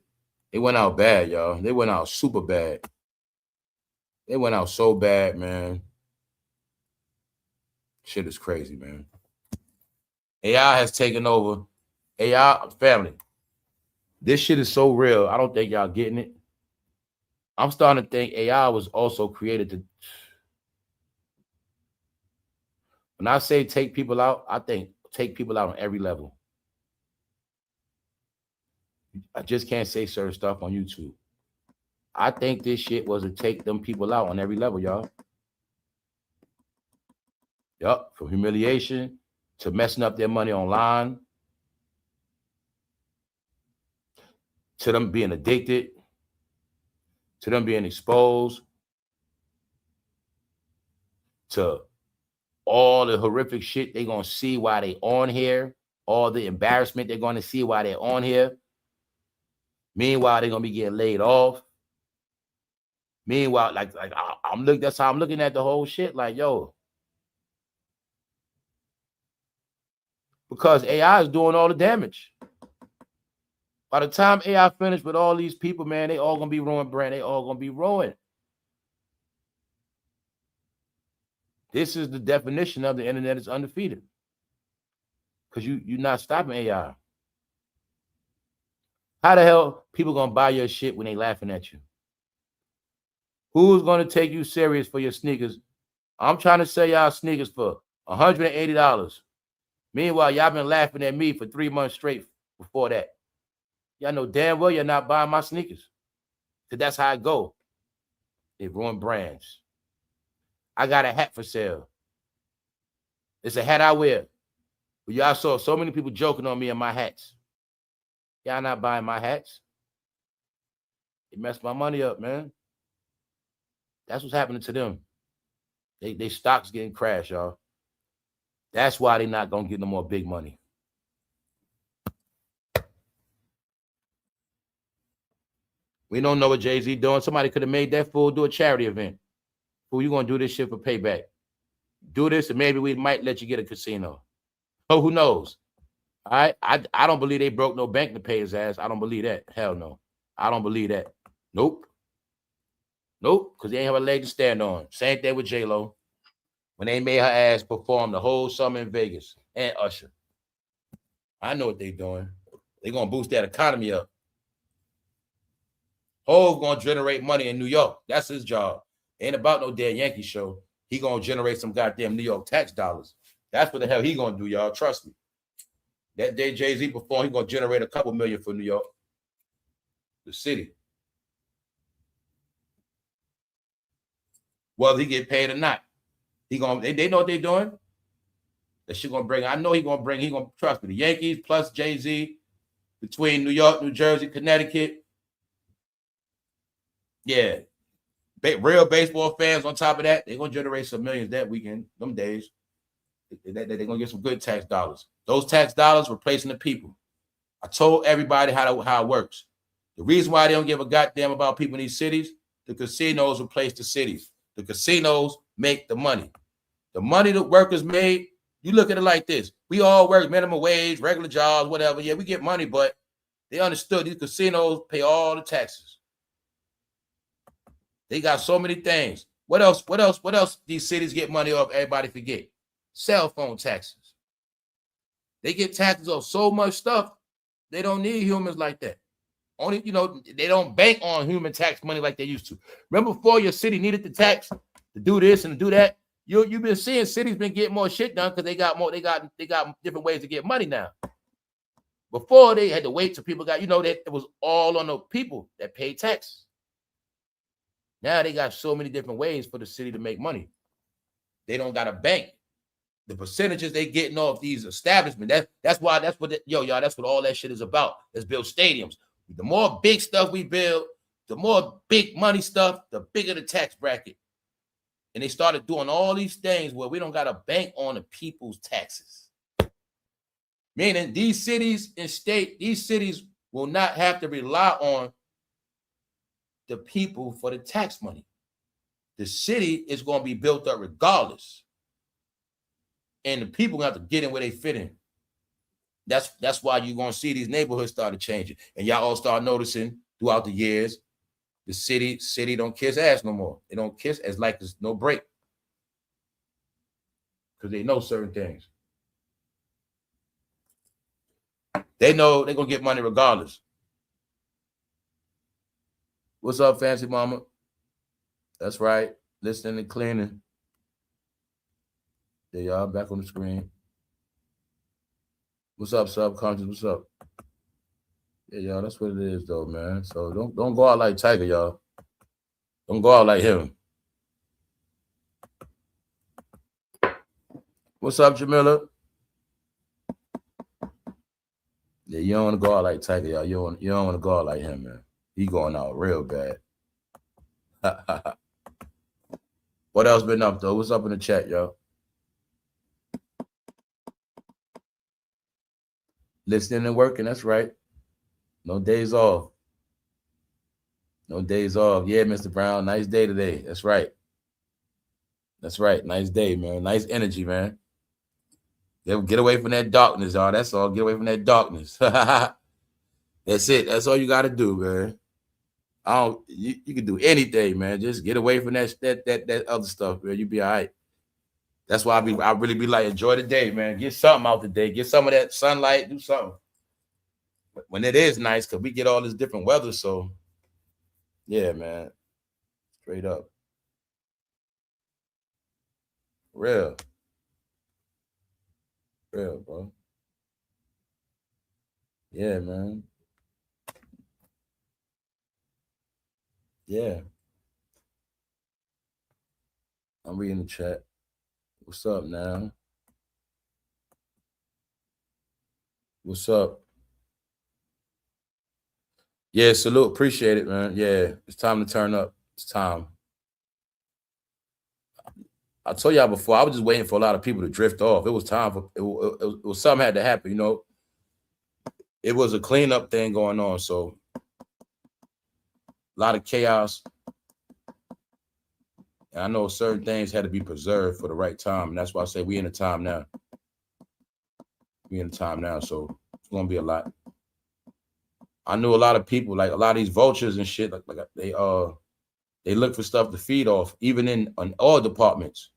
it went out bad, y'all. They went out super bad. They went out so bad, man. Shit is crazy, man. AI has taken over. AI family. This shit is so real. I don't think y'all getting it. I'm starting to think AI was also created to. When I say take people out, I think take people out on every level. I just can't say certain stuff on YouTube. I think this shit was to take them people out on every level, y'all. Yup, from humiliation to messing up their money online, to them being addicted, to them being exposed, to all the horrific shit they're going to see while they on here, all the embarrassment they're going to see while they're on here. Meanwhile, they're going to be getting laid off. Meanwhile, I'm looking, that's how I'm looking at the whole shit. Like, yo, because AI is doing all the damage. By the time AI finished with all these people, man, they all gonna be ruined, brand. They all gonna be ruined. This is the definition of the internet is undefeated. Because you're not stopping AI. How the hell people gonna buy your shit when they laughing at you? Who's gonna take you serious for your sneakers? I'm trying to sell y'all sneakers for $180. Meanwhile, y'all been laughing at me for 3 months straight before that. Y'all know damn well you're not buying my sneakers. Because that's how it go. They ruin brands. I got a hat for sale. It's a hat I wear. But y'all saw so many people joking on me and my hats. Y'all not buying my hats. It messed my money up, man. That's what's happening to them. They stocks getting crashed, y'all. That's why they not gonna get no more big money. We don't know what Jay-Z doing. Somebody could have made that fool do a charity event. Fool, you gonna do this shit for payback. Do this and maybe we might let you get a casino. Oh, who knows? All right. I don't believe they broke no bank to pay his ass. I don't believe that. Hell no. I don't believe that. Nope. Nope. Because they ain't have a leg to stand on. Same thing with J-Lo. When they made her ass perform the whole summer in Vegas and Usher. I know what they're doing. They're going to boost that economy up. Hov going to generate money in New York. That's his job. Ain't about no damn Yankee show. He going to generate some goddamn New York tax dollars. That's what the hell he going to do, y'all. Trust me. That day Jay-Z performed, he going to generate a couple million for New York. The city. Whether he get paid or not. They know what they're doing. That shit gonna bring. I know he gonna trust me. The Yankees plus Jay-Z between New York, New Jersey, Connecticut. Yeah. Real baseball fans on top of that, they're gonna generate some millions that weekend, them days. They're gonna get some good tax dollars. Those tax dollars replacing the people. I told everybody how it works. The reason why they don't give a goddamn about people in these cities, the casinos replace the cities. The casinos make the money. The money the workers made, you look at it like this. We all work minimum wage, regular jobs, whatever. Yeah, we get money, but they understood these casinos pay all the taxes. They got so many things. What else these cities get money off? Everybody forget. Cell phone taxes. They get taxes off so much stuff, they don't need humans like that. Only, they don't bank on human tax money like they used to. Remember before your city needed the tax to do this and to do that? You've been seeing cities been getting more shit done because they got different ways to get money now. Before they had to wait till people got, that it was all on the people that paid tax. Now they got so many different ways for the city to make money. They don't got a bank. The percentages they getting off these establishments, that's what all that shit is about. Let's build stadiums. The more big stuff we build, the more big money stuff, the bigger the tax bracket. And they started doing all these things where we don't got a bank on the people's taxes. Meaning these cities and these cities will not have to rely on the people for the tax money. The city is going to be built up regardless. And the people have to get in where they fit in. That's why you're going to see these neighborhoods started changing. And y'all all start noticing throughout the years, the city don't kiss ass no more. They don't kiss as like there's no break. Because they know certain things. They know they're going to get money regardless. What's up, Fancy Mama? That's right. Listening and cleaning. There y'all back on the screen. What's up, subconscious? What's up? Yeah, y'all, that's what it is, though, man. So don't go out like Tiger, y'all. Don't go out like him. What's up, Jamila? Yeah, you don't want to go out like Tiger, y'all. You don't want to go out like him, man. He going out real bad. What else been up, though? What's up in the chat, y'all? Listening and working, that's right. No days off. No days off. Yeah, Mr. Brown, nice day today. That's right. That's right. Nice day, man. Nice energy, man. Get away from that darkness, y'all. That's all. Get away from that darkness. That's it. That's all you got to do, man. You can do anything, man. Just get away from that other stuff, man. You be all right. That's why I really be like, enjoy the day, man. Get something out the day. Get some of that sunlight. Do something. When it is nice, because we get all this different weather. So, yeah, man. Straight up. Real, bro. Yeah, man. Yeah. I'm reading the chat. What's up now? What's up? Yeah, salute. Appreciate it, man. Yeah, it's time to turn up. It's time. I told y'all before, I was just waiting for a lot of people to drift off. It was time for it was something had to happen, It was a cleanup thing going on, so a lot of chaos. And I know certain things had to be preserved for the right time, and that's why I say we in the time now. We in the time now, so it's gonna be a lot. I knew a lot of people, like a lot of these vultures and shit, like they look for stuff to feed off, even in all departments.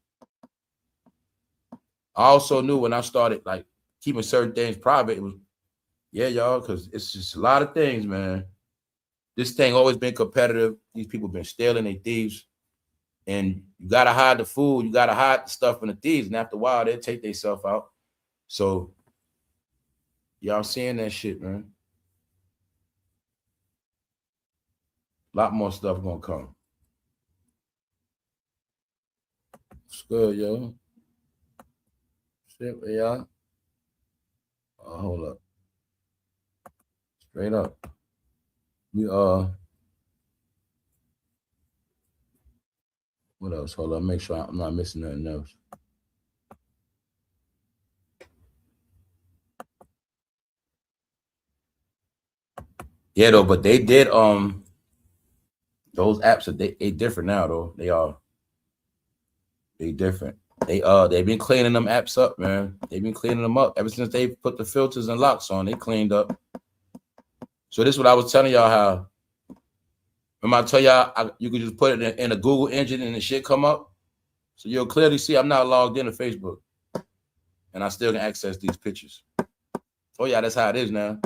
I also knew when I started like keeping certain things private, Yeah, y'all, because it's just a lot of things, man. This thing always been competitive. These people been stealing, they thieves. And you gotta hide the food, you gotta hide the stuff from the thieves. And after a while, they'll take themselves out. So y'all seeing that shit, man. A lot more stuff gonna come. It's good, yo. Shit, y'all. Hold up. Straight up. We what else? Hold on, make sure I'm not missing nothing else. Yeah, though, but they did those apps are they different now though. They different. They've been cleaning them apps up, man. They've been cleaning them up ever since they put the filters and locks on. They cleaned up. So this is what I was telling y'all how. Remember I tell y'all you could just put it in a Google engine and the shit come up. So you'll clearly see I'm not logged into Facebook, and I still can access these pictures. Oh yeah, that's how it is now.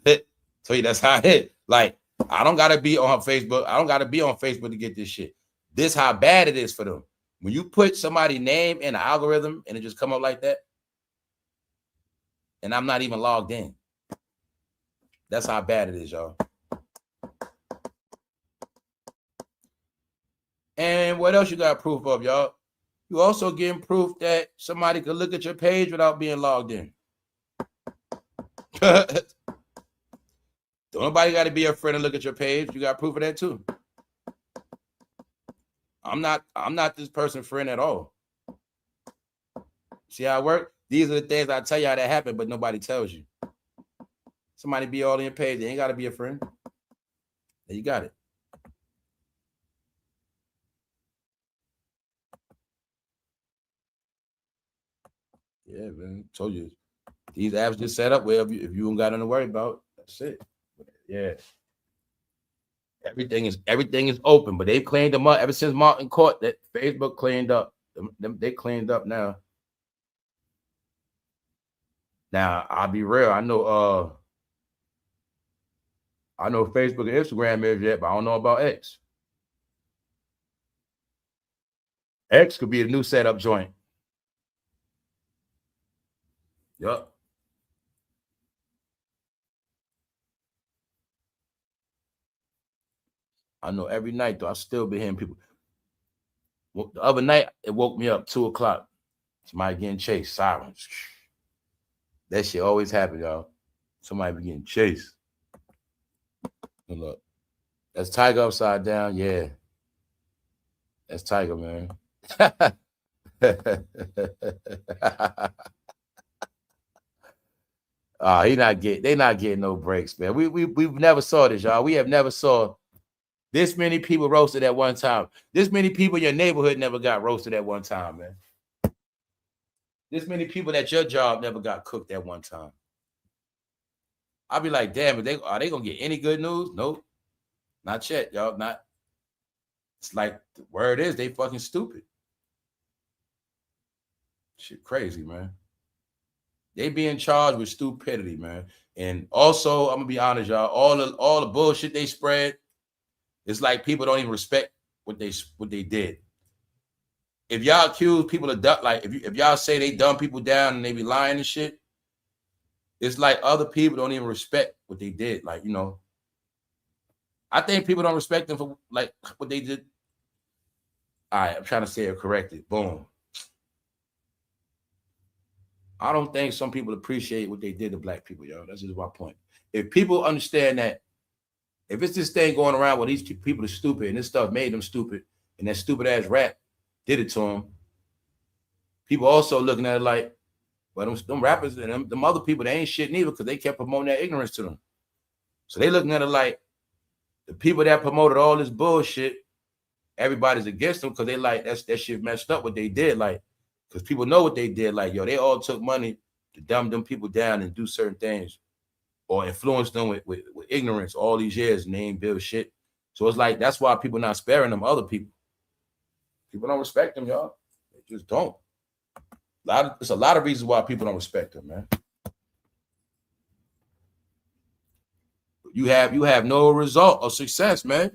Tell you that's how it is. Like I don't gotta be on Facebook. I don't gotta be on Facebook to get this shit. This how bad it is for them. When you put somebody's name in an algorithm and it just come up like that, and I'm not even logged in. That's how bad it is, y'all. And what else you got proof of, y'all? You also getting proof that somebody could look at your page without being logged in. Don't nobody got to be a friend and look at your page. You got proof of that too. I'm not this person's friend at all. See how it works? These are the things I tell y'all that happen, but nobody tells you. Somebody be all in your page. They ain't got to be a friend. There you got it. Yeah, man. Told you. These apps just set up where if you don't got nothing to worry about, that's it. Yeah. Everything is open, but they've cleaned them up ever since Martin Court. That Facebook cleaned up. They cleaned up now. Now I'll be real. I know Facebook and Instagram is yet, but I don't know about X. X could be a new setup joint. Yup. I know every night though, I still be hearing people. Well, the other night it woke me up 2:00. Somebody getting chased, sirens. That shit always happen, y'all. Somebody be getting chased. And look, that's Tiger upside down. Yeah, that's Tiger, man. They not getting no breaks, man. We've never saw this, y'all. We have never saw this many people roasted at one time. This many people in your neighborhood never got roasted at one time, man. This many people at your job never got cooked at one time. I'll be like, damn, are they gonna get any good news? Nope. Not yet, y'all. Not. It's like the word is they fucking stupid. Shit crazy, man. They being charged with stupidity, man. And also, I'm gonna be honest, y'all. All the bullshit they spread, it's like people don't even respect what they did. If y'all accuse people of like if y'all say they dumb people down and they be lying and shit, it's like other people don't even respect what they did. Like, I think people don't respect them for like what they did. All right, I'm trying to say it correctly. Boom. I don't think some people appreciate what they did to black people, y'all. That's just my point. If people understand that, if it's this thing going around where these people are stupid and this stuff made them stupid, and that stupid ass rap did it to them, people also looking at it like, well, them rappers and them other people, they ain't shit neither because they kept promoting that ignorance to them. So they looking at it like the people that promoted all this bullshit, everybody's against them because they like that shit messed up what they did. Like, because people know what they did. Like, yo, they all took money to dumb them people down and do certain things or influence them with ignorance all these years and they ain't build shit. So it's like, that's why people not sparing them other people. People don't respect them, y'all. They just don't. There's a lot of reasons why people don't respect them, man. you have no result or success, man.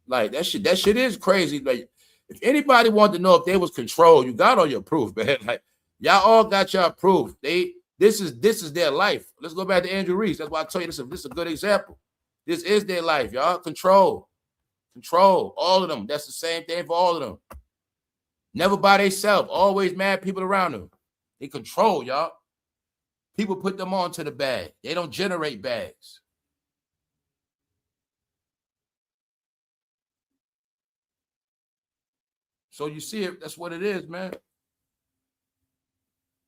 Like that shit is crazy. Like if anybody wanted to know if they was controlled, you got all your proof, man. Like y'all all got your proof. This is their life. Let's go back to Andrew REESE. That's why I tell you this is a good example. This is their life, y'all. Control, all of them. That's the same thing for all of them. Never by themselves. Always mad people around them. They control, y'all. People put them onto the bag. They don't generate bags. So you see it, that's what it is, man.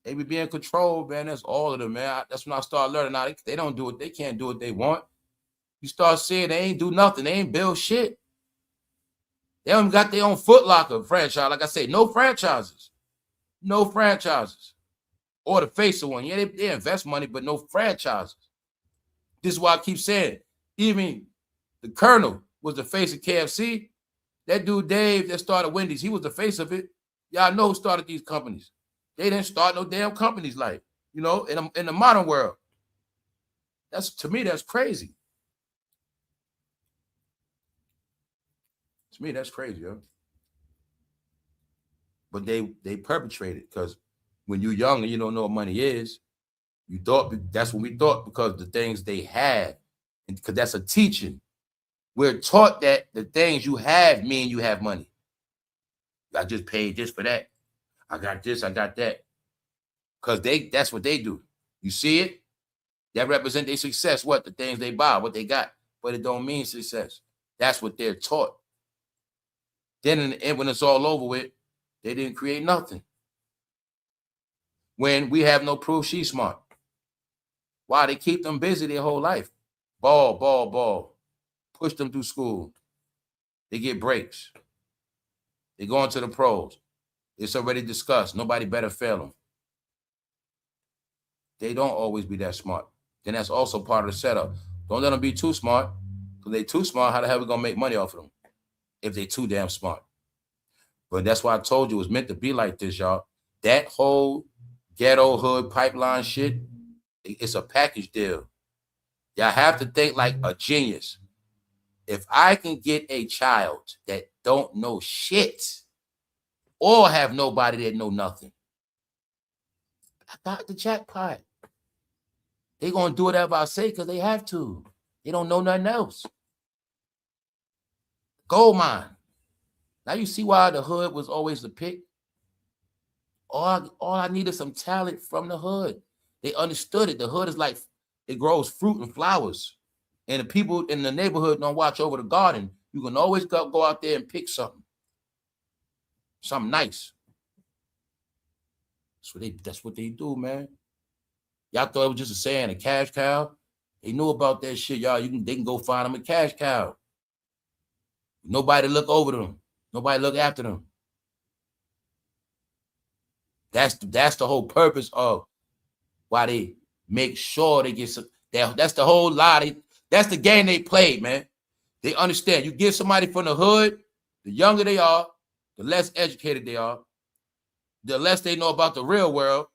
They be being controlled, man. That's all of them, man. That's when I start learning now. They don't do it. They can't do what they want. You start seeing they ain't do nothing. They ain't build shit. They don't got their own Foot Locker franchise. Like I say, no franchises. No franchises. Or the face of one. Yeah, they invest money, but no franchises. This is why I keep saying, even the Colonel was the face of KFC. That dude Dave that started Wendy's, he was the face of it. Y'all know who started these companies. They didn't start no damn companies like, you know, in the modern world. To me, that's crazy. To me, that's crazy, yo. But they perpetrate it because when you're young and you don't know what money is, you thought that's what we thought because the things they had, and because that's a teaching. We're taught that the things you have mean you have money. I just paid this for that. I got this, I got that. Because that's what they do. You see it? That represent their success. What? The things they buy, what they got. But it don't mean success. That's what they're taught. Then in the end, when it's all over with, they didn't create nothing. When we have no proof she's smart. Why? They keep them busy their whole life. Ball. Push them through school. They get breaks. They go into the pros. It's already discussed. Nobody better fail them. They don't always be that smart. Then that's also part of the setup. Don't let them be too smart. Because they too smart, how the hell are we going to make money off of them? If they too damn smart. But that's why I told you it was meant to be like this, y'all. That whole ghetto hood pipeline shit, it's a package deal. Y'all have to think like a genius. If I can get a child that don't know shit or have nobody that know nothing, I got the jackpot. They're going to do whatever I say because they have to. They don't know nothing else. Gold mine. Now you see why the hood was always the pick? All I needed some talent from the hood. They understood it. The hood is like, it grows fruit and flowers. And the people in the neighborhood don't watch over the garden. You can always go out there and pick something. Something nice. That's what they do, man. Y'all thought it was just a saying, a cash cow. They knew about that shit, y'all. They can go find them a cash cow. Nobody look over them. Nobody look after them. That's the whole purpose of why they make sure they get some. That's the whole lie. That's the game they played, man. They understand. You get somebody from the hood, the younger they are, the less educated they are, the less they know about the real world,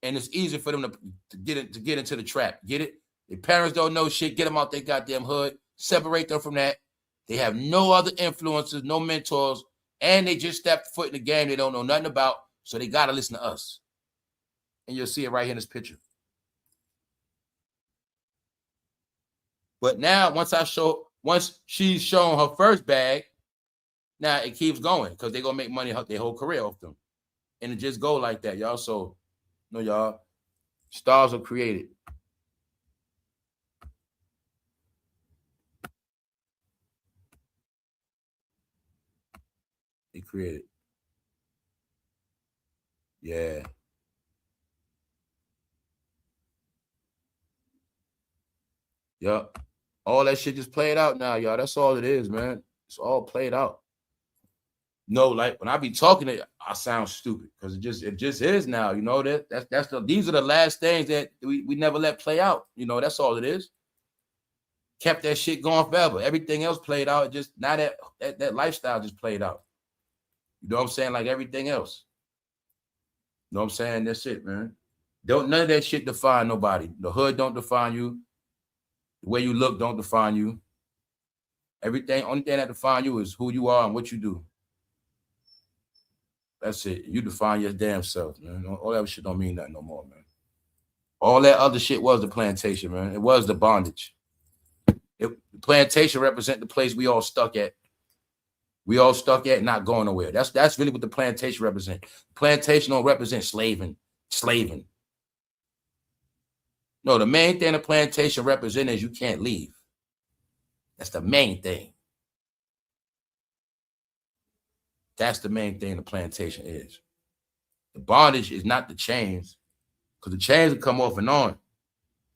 and it's easier for them to get into the trap. Get it? Their parents don't know shit. Get them out their goddamn hood. Separate them from that. They have no other influences, no mentors, and they just stepped foot in the game they don't know nothing about, so they got to listen to us. And you'll see it right here in this picture. But now, once she's shown her first bag, now it keeps going because they're going to make money their whole career off them. And it just go like that, y'all. So, you know, y'all, stars are created. They created. Yeah. Yup. All that shit just played out now, y'all. That's all it is, man. It's all played out. No, like when I be talking to you, I sound stupid because it just is now. You know these are the last things that we never let play out. You know, that's all it is. Kept that shit going forever. Everything else played out. Just now that lifestyle just played out. You know what I'm saying? Like everything else. You know what I'm saying? That's it, man. None of that shit define nobody. The hood don't define you. The way you look don't define you. Everything, only thing that define you is who you are and what you do. That's it. You define your damn self, man. All that shit don't mean nothing no more, man. All that other shit was the plantation, man. It was the bondage. The plantation represent the place we all stuck at. We all stuck at not going nowhere. That's really what the plantation represent. Plantation don't represent slaving. No, the main thing the plantation represent is you can't leave. That's the main thing. That's the main thing the plantation is. The bondage is not the chains, because the chains will come off and on.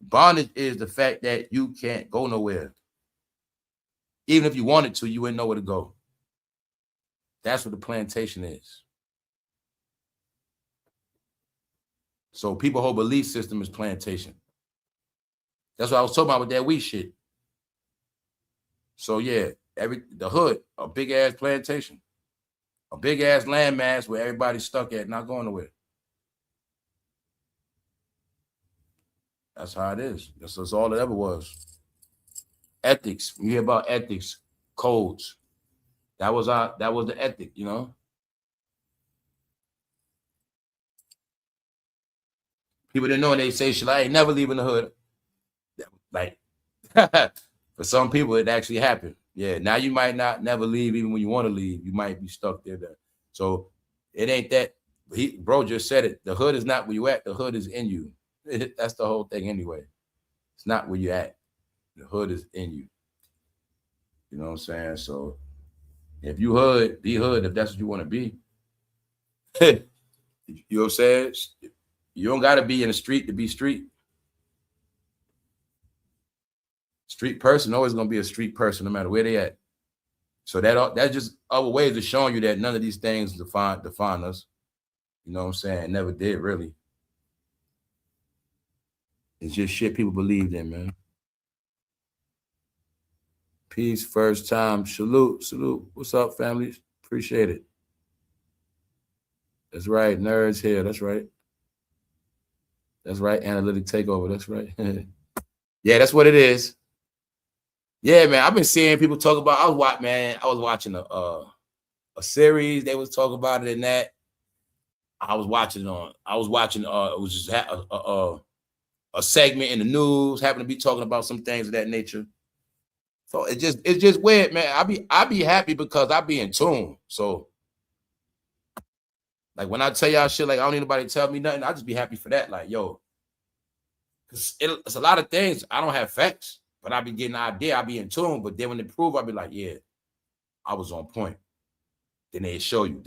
Bondage is the fact that you can't go nowhere. Even if you wanted to, you wouldn't know where to go. That's what the plantation is. So people's whole belief system is plantation. That's what I was talking about with that weed shit. So yeah, the hood, a big ass plantation, a big ass landmass where everybody's stuck at, not going nowhere. That's how it is. That's all it ever was. Ethics. You hear about ethics, codes. That was the ethic, you know. People didn't know, and they say shit like, I ain't never leaving the hood. Like, for some people, it actually happened. Yeah, now you might not never leave, even when you want to leave. You might be stuck there. So it ain't that. Bro just said it. The hood is not where you at. The hood is in you. That's the whole thing anyway. It's not where you at. The hood is in you. You know what I'm saying? So if you hood, be hood if that's what you want to be. You know what I'm saying? You don't got to be in the street to be street. Street person always going to be a street person no matter where they at. So that's just other ways of showing you that none of these things define us. You know what I'm saying? Never did, really. It's just shit people believed in, man. Peace, first time. Salute. What's up, family? Appreciate it. That's right. Nerds here. That's right. Analytic takeover. That's right. Yeah, that's what it is. Yeah, man. I've been seeing people talk about. I was watching a series. They was talking about it in that. It was just a segment in the news. Happened to be talking about some things of that nature. So it's just weird, man. I be happy because I be in tune. So like when I tell y'all shit, like I don't need nobody to tell me nothing. I just be happy for that. Like, yo, because it's a lot of things. I don't have facts, but I be getting an idea. I be in tune. But then when they prove, I be like, yeah, I was on point. Then they show you.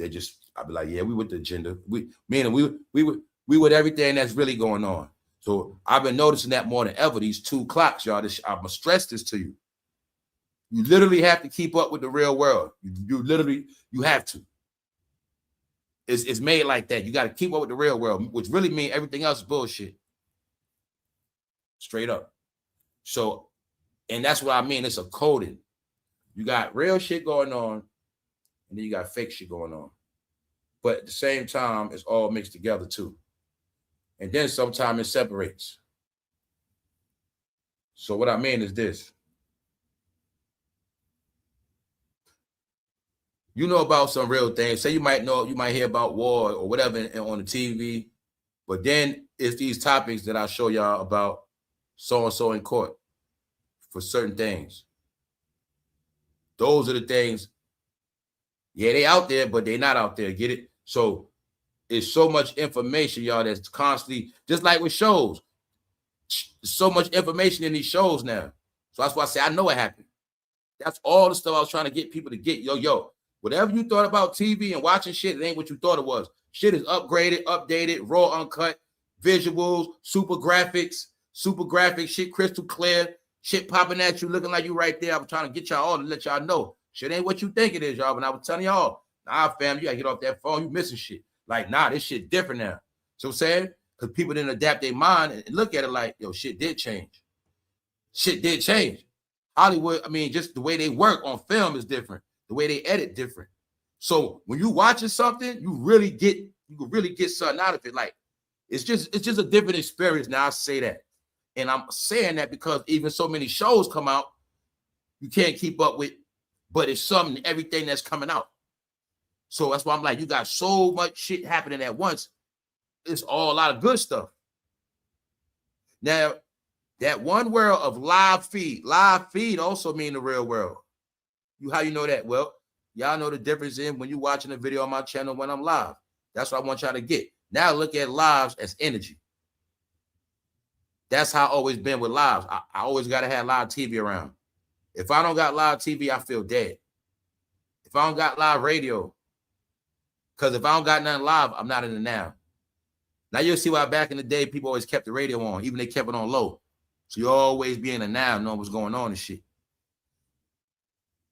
I be like, yeah, we with the agenda. We with everything that's really going on. So I've been noticing that more than ever. These 2 clocks, y'all. I'm gonna stress this to you. You literally have to keep up with the real world. You have to. It's made like that. You got to keep up with the real world, which really means everything else is bullshit. Straight up. So, and that's what I mean. It's a coding. You got real shit going on, and then you got fake shit going on. But at the same time, it's all mixed together too. And then sometimes it separates. So what I mean is this. You know about some real things. Say you might hear about war or whatever on the TV, but then it's these topics that I show y'all about so-and-so in court for certain things. Those are the things, yeah, they out there, but they not out there, get it? So it's so much information, y'all, that's constantly, just like with shows, so much information in these shows now. So that's why I say I know it happened. That's all the stuff I was trying to get people to get. Yo. Whatever you thought about TV and watching shit, it ain't what you thought it was. Shit is upgraded, updated, raw, uncut, visuals, super graphics, shit crystal clear, shit popping at you, looking like you right there. I'm trying to get y'all all to let y'all know. Shit ain't what you think it is, y'all. But I was telling y'all, nah, fam, you gotta get off that phone. You missing shit. Like, nah, this shit different now. So I'm saying, because people didn't adapt their mind and look at it like, yo, shit did change. Shit did change. Hollywood, I mean, just the way they work on film is different. The way they edit different. So when you watching something, you can really get something out of it. Like it's just a different experience. Now I say that. And I'm saying that because even so many shows come out, you can't keep up with, but it's something, everything that's coming out. So that's why I'm like, you got so much shit happening at once. It's all a lot of good stuff. Now, that one world of live feed also mean the real world. How you know that? Well, y'all know the difference in when you're watching a video on my channel when I'm live. That's what I want y'all to get. Now look at lives as energy. That's how I always been with lives. I always got to have live TV around. If I don't got live TV, I feel dead. If I don't got live radio, because if I don't got nothing live, I'm not in the now. Now you'll see why back in the day, people always kept the radio on, even they kept it on low. So you always be in the now, knowing what's going on and shit.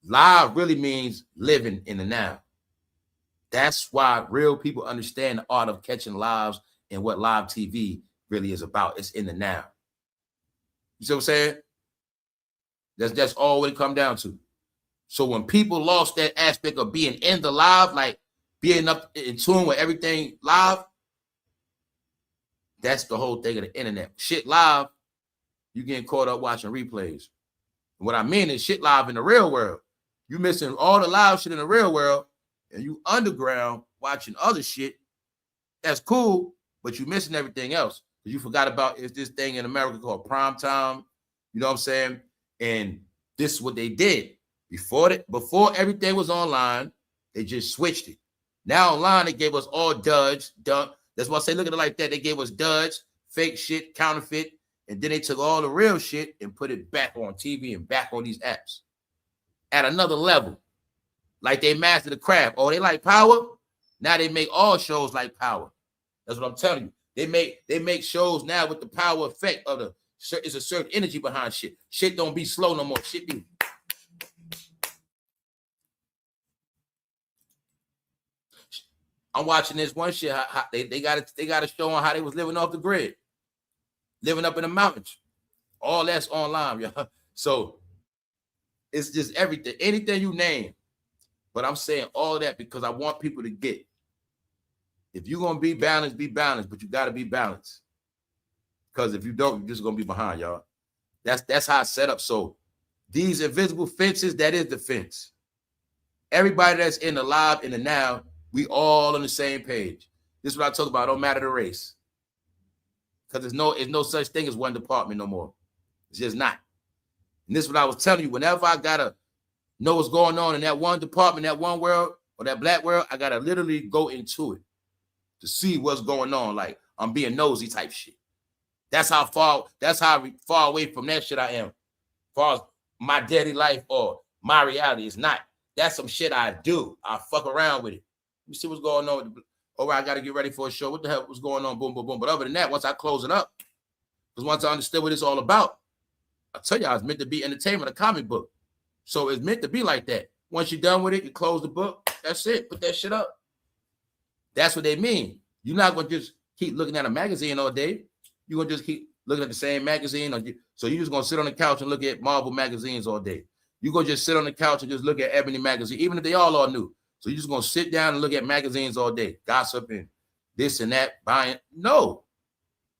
Live really means living in the now. That's why real people understand the art of catching lives and what live TV really is about. It's in the now. You see what I'm saying? That's all it come down to. So when people lost that aspect of being in the live, like being up in tune with everything live, that's the whole thing of the internet. Shit live, you getting caught up watching replays. What I mean is shit live in the real world. You missing all the live shit in the real world, and you underground watching other shit. That's cool, but you missing everything else. Because you forgot about is this thing in America called prime time. You know what I'm saying? And this is what they did. Before everything was online, they just switched it. Now online, they gave us all duds, dump. That's why I say look at it like that. They gave us duds, fake shit, counterfeit, and then they took all the real shit and put it back on TV and back on these apps at another level. Like they mastered the craft. Oh, they like power? Now they make all shows like power. That's what I'm telling you. They make shows now with the power effect of the, it's a certain energy behind shit. Shit don't be slow no more. Shit be. I'm watching this one shit. How they got a show on how they was living off the grid, living up in the mountains. All that's online, y'all. So it's just everything, anything you name. But I'm saying all that because I want people to get. If you're gonna be balanced, but you gotta be balanced. Because if you don't, you're just gonna be behind, y'all. That's how it's set up. So these invisible fences, that is the fence. Everybody that's in the live, in the now, we all on the same page. This is what I talk about. Don't matter the race. Because there's no such thing as one department no more. It's just not. And this is what I was telling you. Whenever I gotta know what's going on in that one department, that one world, or that black world, I gotta literally go into it to see what's going on. Like I'm being nosy type shit. That's how far away from that shit I am. As far as my daily life or my reality is not. That's some shit I do. I fuck around with it. You see what's going on. All right, I got to get ready for a show. What the hell was going on? Boom, boom, boom. But other than that, once I close it up, because once I understood what it's all about, I tell y'all, it's meant to be entertainment, a comic book. So it's meant to be like that. Once you're done with it, you close the book. That's it. Put that shit up. That's what they mean. You're not going to just keep looking at a magazine all day. You're going to just keep looking at the same magazine. So you're just going to sit on the couch and look at Marvel magazines all day. You're going to just sit on the couch and just look at Ebony magazine, even if they all are new. So you're just going to sit down and look at magazines all day, gossip and this and that, buying. No.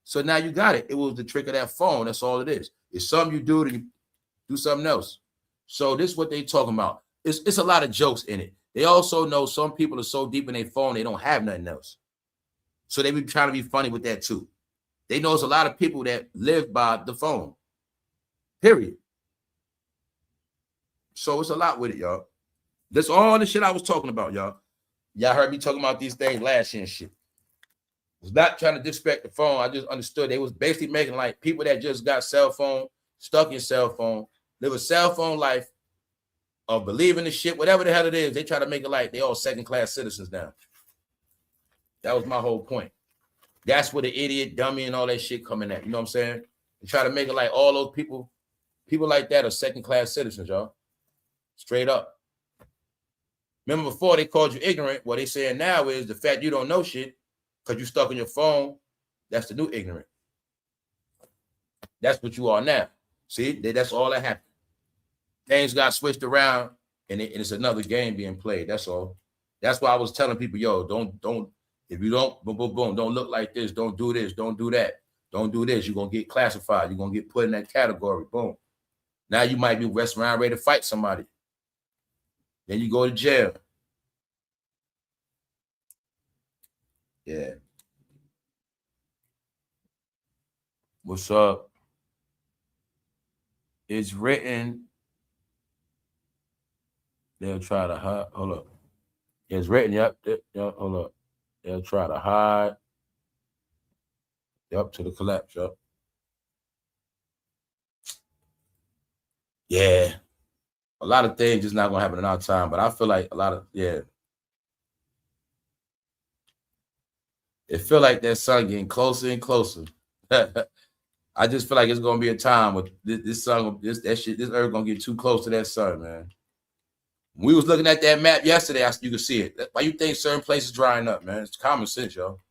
So now you got it. It was the trick of that phone. That's all it is. It's something you do, then you do something else. So this is what they talking about. It's a lot of jokes in it. They also know some people are so deep in their phone, they don't have nothing else. So they be trying to be funny with that too. They know there's a lot of people that live by the phone, period. So it's a lot with it, y'all. That's all the shit I was talking about, y'all. Y'all heard me talking about these things last year and shit. I was not trying to disrespect the phone. I just understood they was basically making like people that just got cell phone, stuck in cell phone, live a cell phone life of believing the shit, whatever the hell it is. They try to make it like they all second-class citizens now. That was my whole point. That's where the idiot, dummy, and all that shit coming at. You know what I'm saying? They try to make it like all those people like that are second-class citizens, y'all. Straight up. Remember before they called you ignorant, what they saying now is the fact you don't know shit because you stuck on your phone, that's the new ignorant. That's what you are now. See, that's all that happened. Things got switched around and it's another game being played. That's all. That's why I was telling people, yo, don't, if you don't, boom, boom, boom, don't look like this, don't do this, don't do that. Don't do this. You're going to get classified. You're going to get put in that category. Boom. Now you might be resting around ready to fight somebody. Then you go to jail. Yeah. What's up? It's written. They'll try to hide. Hold up. It's written. Yep. Hold up. They'll try to hide. Yep. To the collapse. Yep. Yeah. A lot of things just not going to happen in our time. But I feel like a lot of, yeah. It feel like that sun getting closer and closer. I just feel like it's going to be a time with this sun, this earth going to get too close to that sun, man. We was looking at that map yesterday. You could see it. Why you think certain places drying up, man? It's common sense, yo.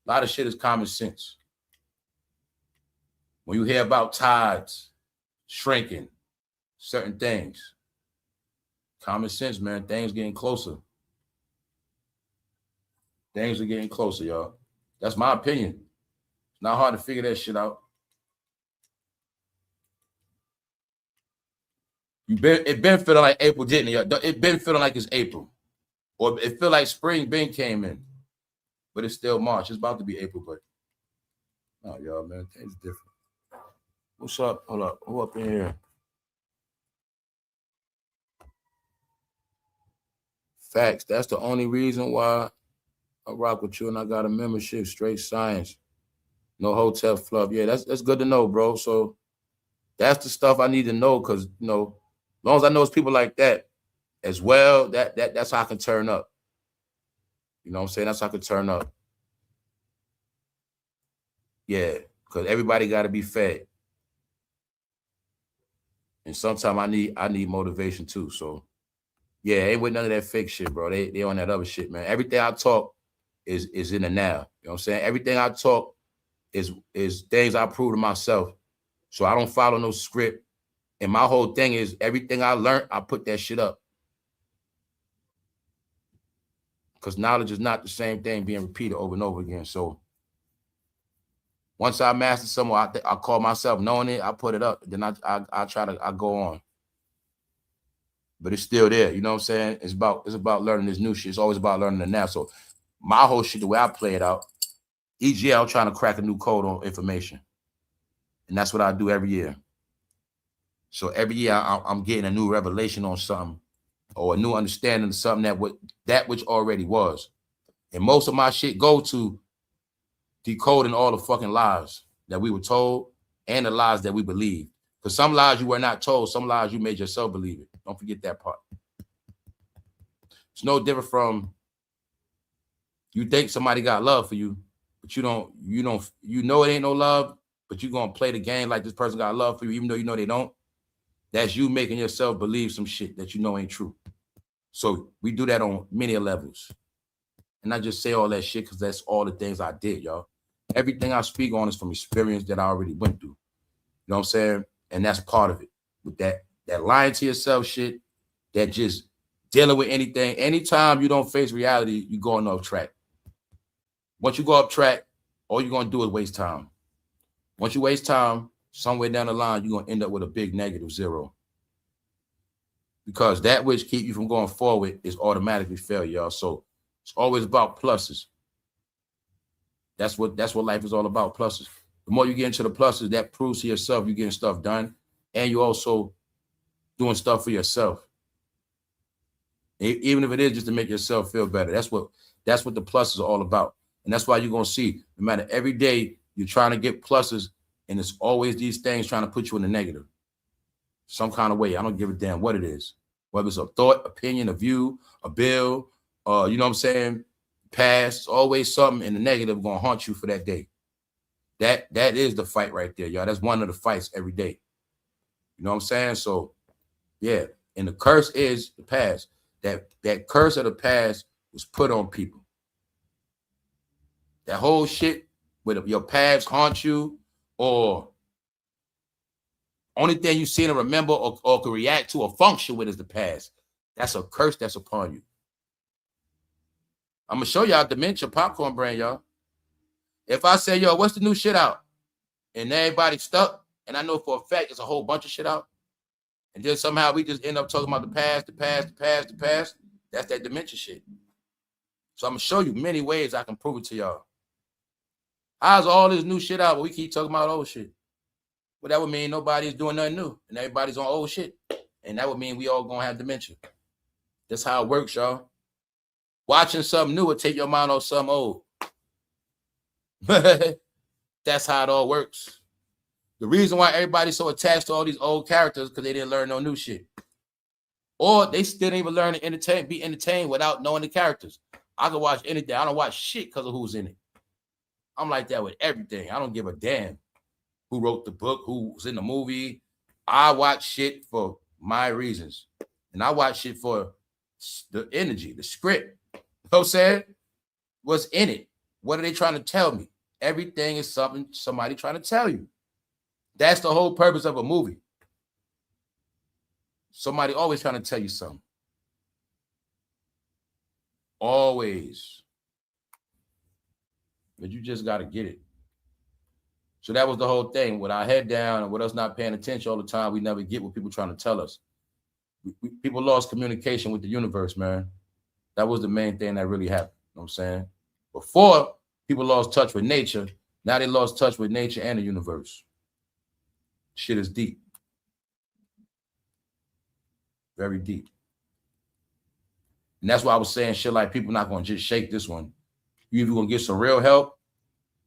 A lot of shit is common sense. When you hear about tides shrinking, certain things, common sense, man. Things getting closer. Things are getting closer, y'all. That's my opinion. It's not hard to figure that shit out. It been feeling like April, didn't it? It been feeling like it's April. Or it feel like spring been came in. But it's still March. It's about to be April, but oh, y'all, man, things different. What's up? Hold up. Who up in here? Facts. That's the only reason why I rock with you and I got a membership, straight science. No hotel fluff. Yeah, that's good to know, bro. So that's the stuff I need to know because, you know, as long as I know it's people like that as well, that's how I can turn up. You know what I'm saying? That's how I can turn up. Yeah, because everybody got to be fed. And sometimes I need motivation too. So yeah, ain't with none of that fake shit, bro. They on that other shit, man. Everything I talk is in the now. You know what I'm saying? Everything I talk is things I prove to myself. So I don't follow no script. And my whole thing is everything I learned, I put that shit up. Because knowledge is not the same thing being repeated over and over again. So once I master something, I call myself knowing it, I put it up. Then I go on. But it's still there. You know what I'm saying? It's about learning this new shit. It's always about learning the now. So my whole shit, the way I play it out, each year I'm trying to crack a new code on information. And that's what I do every year. So every year I'm getting a new revelation on something or a new understanding of something that which already was. And most of my shit go to decoding all the fucking lies that we were told and the lies that we believe. Because some lies you were not told, some lies you made yourself believe it. Don't forget that part. It's no different from you think somebody got love for you, but you know it ain't no love, but you're gonna play the game like this person got love for you, even though you know they don't. That's you making yourself believe some shit that you know ain't true. So we do that on many levels. And I just say all that shit because that's all the things I did, y'all. Everything I speak on is from experience that I already went through. You know what I'm saying? And that's part of it. With that lying to yourself shit, that just dealing with anything. Anytime you don't face reality, you're going off track. Once you go off track, all you're going to do is waste time. Once you waste time, somewhere down the line, you're going to end up with a big -0. Because that which keep you from going forward is automatically failure, y'all. So it's always about pluses. That's what life is all about, pluses. The more you get into the pluses, that proves to yourself you're getting stuff done. And you're also doing stuff for yourself. Even if it is just to make yourself feel better. That's what the pluses are all about. And that's why you're going to see, no matter every day, you're trying to get pluses, and it's always these things trying to put you in the negative. Some kind of way. I don't give a damn what it is. Whether it's a thought, opinion, a view, a bill, you know what I'm saying? Past, it's always something in the negative going to haunt you for that day. That is the fight right there, y'all. That's one of the fights every day. You know what I'm saying? So, yeah. And the curse is the past. That curse of the past was put on people. That whole shit where your past haunt you, or only thing you see and remember or can react to or function with is the past. That's a curse that's upon you. I'm going to show y'all Dementia Popcorn Brand, y'all. If I say, yo, what's the new shit out? and everybody stuck. And I know for a fact there's a whole bunch of shit out. And then somehow we just end up talking about the past, the past, the past, the past. That's that dementia shit. So I'm gonna show you many ways I can prove it to y'all. How's all this new shit out, but we keep talking about old shit? Well, that would mean nobody's doing nothing new, and everybody's on old shit. And that would mean we all gonna have dementia. That's how it works, y'all. Watching something new will take your mind off something old. That's how it all works. The reason why everybody's so attached to all these old characters because they didn't learn no new shit. Or they still didn't even learn to be entertained without knowing the characters. I can watch anything. I don't watch shit because of who's in it. I'm like that with everything. I don't give a damn who wrote the book, who's in the movie. I watch shit for my reasons. And I watch shit for the energy, the script. You know what I'm saying? What's in it? What are they trying to tell me? Everything is something somebody trying to tell you. That's the whole purpose of a movie. Somebody always trying to tell you something. Always. But you just got to get it. So that was the whole thing. With our head down and with us not paying attention all the time, we never get what people trying to tell us. People lost communication with the universe, man. That was the main thing that really happened. You know what I'm saying? Before, people lost touch with nature. Now they lost touch with nature and the universe. Shit is deep. Very deep. And that's why I was saying shit like people not going to just shake this one. You either going to get some real help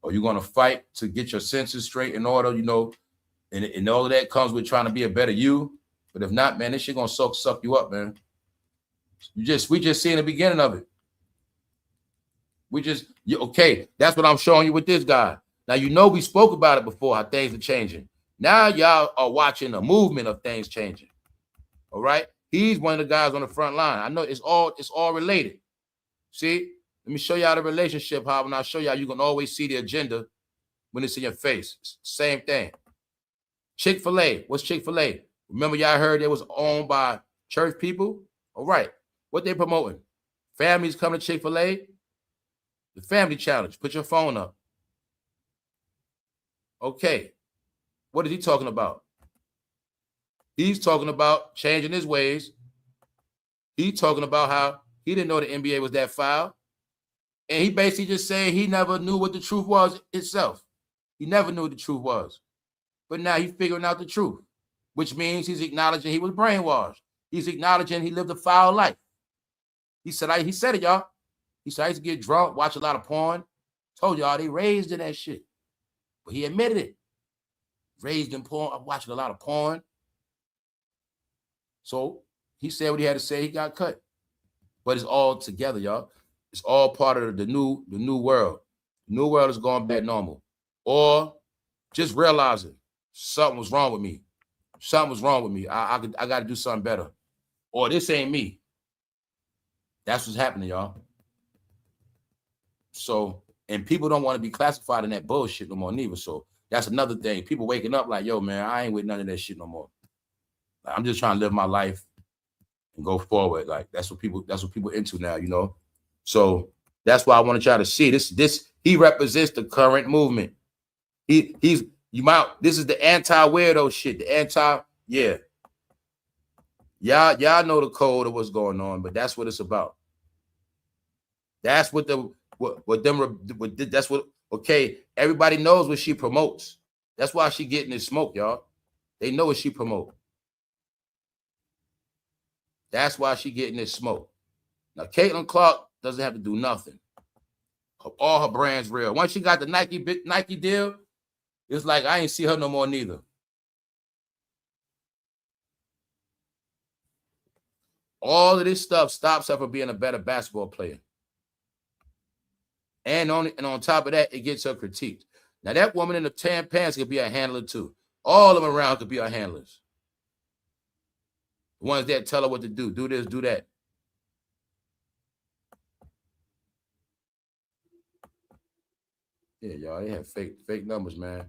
or you're going to fight to get your senses straight in order, you know, and all of that comes with trying to be a better you. But if not, man, this shit going to suck you up, man. We just seeing the beginning of it. Okay, that's what I'm showing you with this guy. Now, you know, we spoke about it before, how things are changing. Now y'all are watching a movement of things changing. All right. He's one of the guys on the front line. I know it's all related. See, let me show y'all the relationship. How when I show y'all, you can always see the agenda when it's in your face. Same thing. Chick-fil-A. What's Chick-fil-A? Remember y'all heard it was owned by church people? All right. What they promoting? Families come to Chick-fil-A. The family challenge. Put your phone up. Okay. What is he talking about? He's talking about changing his ways. He's talking about how he didn't know the NBA was that foul. And he basically just saying he never knew what the truth was itself. He never knew what the truth was. But now he's figuring out the truth, which means he's acknowledging he was brainwashed. He's acknowledging he lived a foul life. He said it, y'all. He said, I used to get drunk, watch a lot of porn. Told y'all they raised in that shit. But he admitted it. Raised in porn. I'm watching a lot of porn. So he said what he had to say. He got cut. But it's all together, y'all. It's all part of the new world. The new world is going back normal. Or just realizing something was wrong with me. Something was wrong with me. I got to do something better. Or this ain't me. That's what's happening, y'all. So, and people don't want to be classified in that bullshit no more neither. So that's another thing. People waking up like, yo, man, I ain't with none of that shit no more. Like, I'm just trying to live my life and go forward. Like that's what people into now, you know. So that's why I want to try to see this. He represents the current movement. This is the anti-weirdo shit. The y'all know the code of what's going on, but that's what it's about. That's okay. Everybody knows what she promotes. That's why she getting this smoke, y'all. They know what she promote. That's why she getting this smoke. Now, Caitlin Clark doesn't have to do nothing. All her brand's real. Once she got the Nike deal, it's like I ain't see her no more neither. All of this stuff stops her from being a better basketball player. And on top of that, it gets her critiqued. Now, that woman in the tan pants could be a handler too. All of them around could be her handlers. The ones that tell her what to do. Do this, do that. Yeah, y'all, they have fake numbers, man.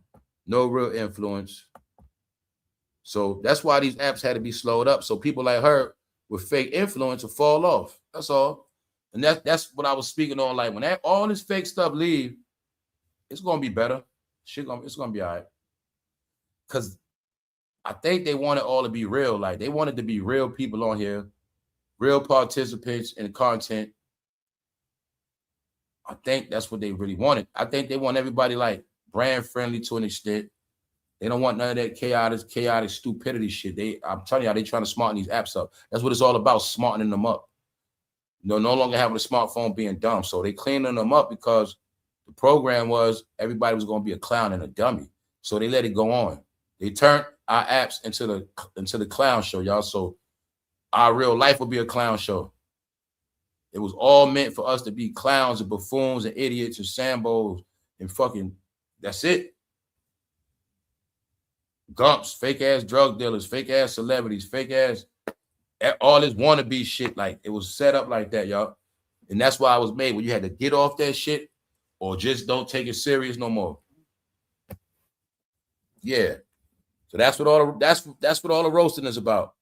No real influence. So that's why these apps had to be slowed up. So people like her with fake influence will fall off. That's all. And that's what I was speaking on. Like when all this fake stuff leave, it's gonna be better. It's gonna be all right. because I think they wanted all to be real. Like they wanted to be real people on here, real participants in content. I think that's what they really wanted. I think they want everybody like brand friendly to an extent. They don't want none of that chaotic stupidity shit. I'm telling y'all, they trying to smarten these apps up. That's what it's all about, smartening them up. No longer having a smartphone being dumb. So they cleaning them up because the program was everybody was going to be a clown and a dummy. So they let it go on. They turned our apps into the clown show, y'all. So our real life will be a clown show. It was all meant for us to be clowns and buffoons and idiots and sambos and fucking, that's it. Gumps, fake ass drug dealers, fake ass celebrities, fake ass, all this wannabe shit. Like it was set up like that, y'all. And that's why I was made, when you had to get off that shit or just don't take it serious no more. Yeah. So that's what all the roasting is about.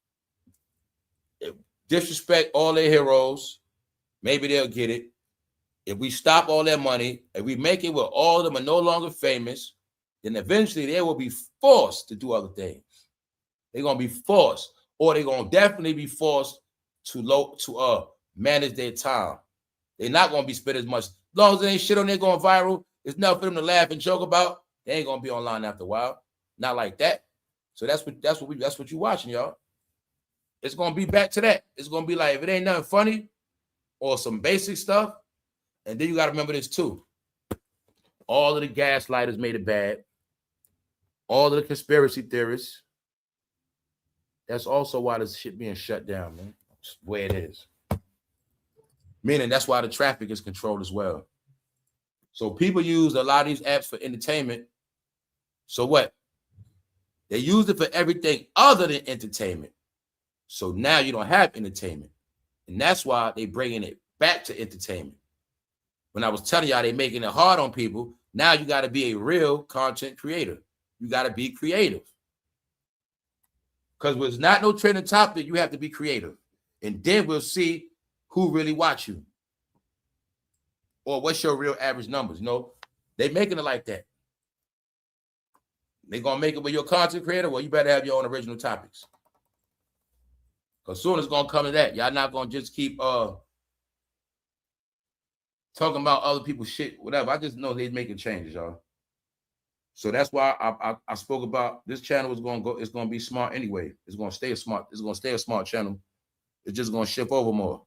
Disrespect all their heroes. Maybe they'll get it. If we stop all their money, if we make it where all of them are no longer famous, then eventually they will be forced to do other things. They're gonna be forced, or they're gonna definitely be forced to manage their time. They're not gonna be spent as much. As long as they ain't shit on there going viral, it's nothing for them to laugh and joke about. They ain't gonna be online after a while. Not like that. So that's what you watching, y'all. It's gonna be back to that. It's gonna be like if it ain't nothing funny or some basic stuff, and then you gotta remember this too. All of the gaslighters made it bad. All of the conspiracy theorists. That's also why this shit being shut down, man. That's the way it is. Meaning that's why the traffic is controlled as well. So people use a lot of these apps for entertainment. So what? They use it for everything other than entertainment. So now you don't have entertainment. And that's why they bringing it back to entertainment. When I was telling y'all they making it hard on people, now you got to be a real content creator. You got to be creative. Because there's not no trending topic, you have to be creative. And then we'll see who really watch you. Or what's your real average numbers. You know, they making it like that. They going to make it with your content creator, well, you better have your own original topics. Because soon it's going to come to that. Y'all not going to just keep talking about other people's shit, whatever. I just know they're making changes, y'all. So that's why I spoke about this channel is going to go. It's going to be smart anyway. It's going to stay smart. It's going to stay a smart channel. It's just going to shift over more.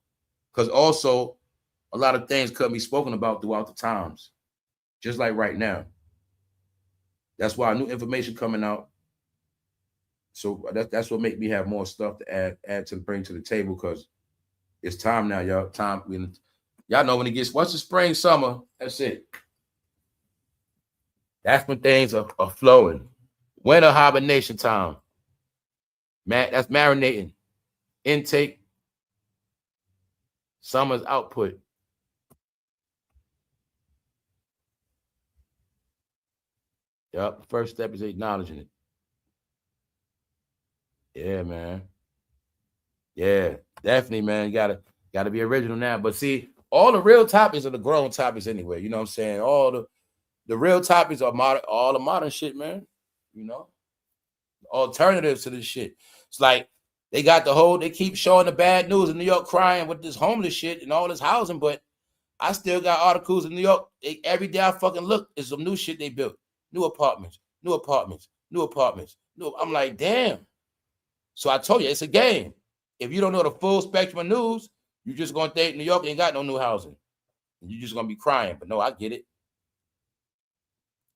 Because also, a lot of things could be spoken about throughout the times. Just like right now. That's why new information coming out. So that's what make me have more stuff to add to bring to the table, because it's time now, y'all. Y'all know when it gets, once the spring, summer, that's it. That's when things are flowing. Winter hibernation time. Man, that's marinating. Intake. Summer's output. Yep. First step is acknowledging it. Yeah, man. Yeah, definitely, man. You gotta be original now. But see, all the real topics are the grown topics anyway. You know what I'm saying? All the real topics are modern, all the modern shit, man. You know, alternatives to this shit. It's like they keep showing the bad news in New York, crying with this homeless shit and all this housing, but I still got articles in New York. Every day I fucking look, is some new shit they built. New apartments. I'm like, damn. So I told you, it's a game. If you don't know the full spectrum of news, you're just going to think New York ain't got no new housing. You're just going to be crying. But no, I get it.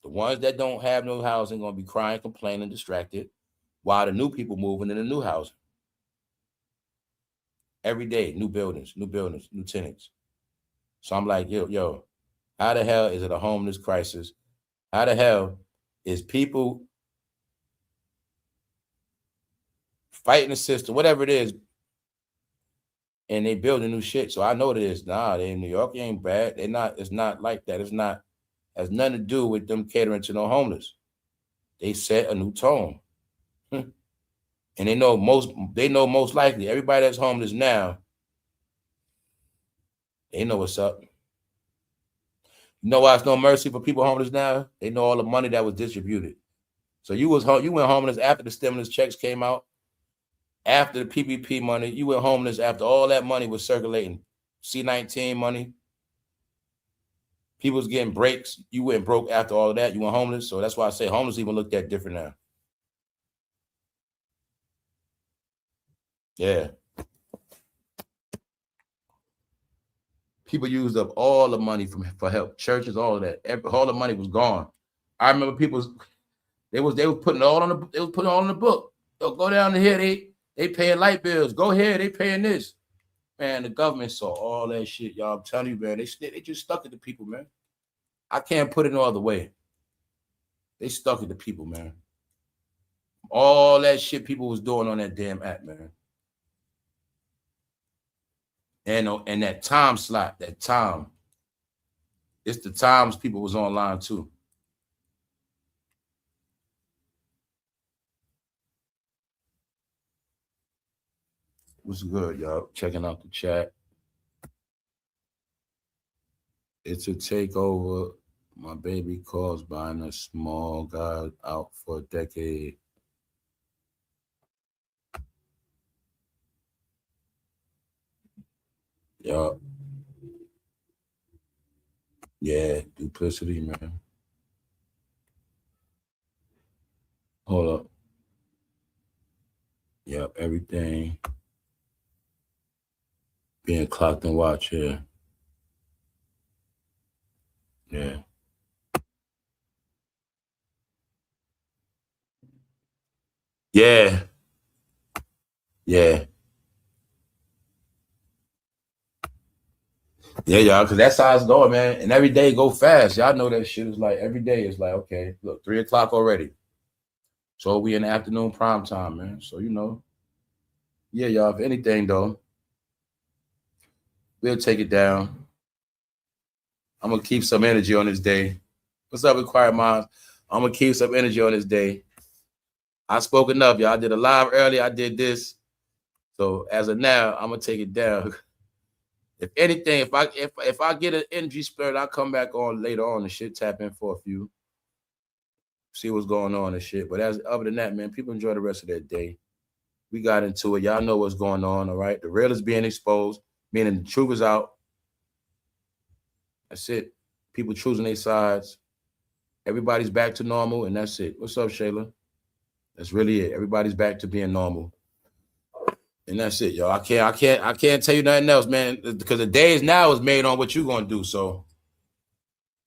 The ones that don't have no housing going to be crying, complaining, distracted, while the new people moving in the new housing. Every day, new buildings, new tenants. So I'm like, yo, how the hell is it a homeless crisis? How the hell is people fighting the system, whatever it is, and they building new shit? So I know it is. Nah, they in New York, ain't bad. It's not like that. It's not, has nothing to do with them catering to no homeless. They set a new tone. And they know most likely everybody that's homeless now, they know what's up. You know why it's no mercy for people homeless now? They know all the money that was distributed. So you went homeless after the stimulus checks came out, after the PPP money. You went homeless after all that money was circulating. C-19 money. People was getting breaks. You went broke after all of that. You went homeless. So that's why I say homeless even looked at different now. Yeah. People used up all the money for help. Churches, all of that. All the money was gone. I remember people, they was putting it all on the book. They'll go down to here, they paying light bills. Go here, they paying this. Man, the government saw all that shit, y'all. I'm telling you, man, they just stuck it to people, man. I can't put it no other way. They stuck it to people, man. All that shit people was doing on that damn app, man. And that time slot, that time. It's the times people was online too. What's good, y'all? Checking out the chat. It's a takeover. My baby calls buying a small guy out for a decade. Yup. Yeah, duplicity, man. Hold up. Yep, everything being clocked and watched here. Yeah. Yeah. Yeah. Yeah, y'all, because that's how it's going, man. And every day go fast. Y'all know that shit is like every day is like, okay, look, 3 o'clock already. So we in the afternoon prime time, man. So, you know, yeah, y'all, if anything, though, we'll take it down. I'm going to keep some energy on this day. What's up, Required Minds? I'm going to keep some energy on this day. I spoke enough, y'all. I did a live earlier. I did this. So as of now, I'm going to take it down. If anything, if I get an energy spirit, I'll come back on later on and shit, tap in for a few. See what's going on and shit. But other than that, man, people enjoy the rest of their day. We got into it. Y'all know what's going on, all right? The real is being exposed, meaning the truth is out. That's it. People choosing their sides. Everybody's back to normal, and that's it. What's up, Shayla? That's really it. Everybody's back to being normal. And that's it, y'all. I can't tell you nothing else, man, because the days now is made on what you're gonna do. So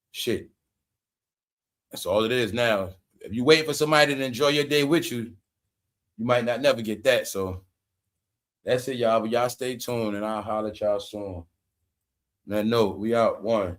shit. That's all it is now. If you wait for somebody to enjoy your day with you, you might not never get that. So that's it, y'all. But y'all stay tuned and I'll holler at y'all soon. Man, no, we out. 1.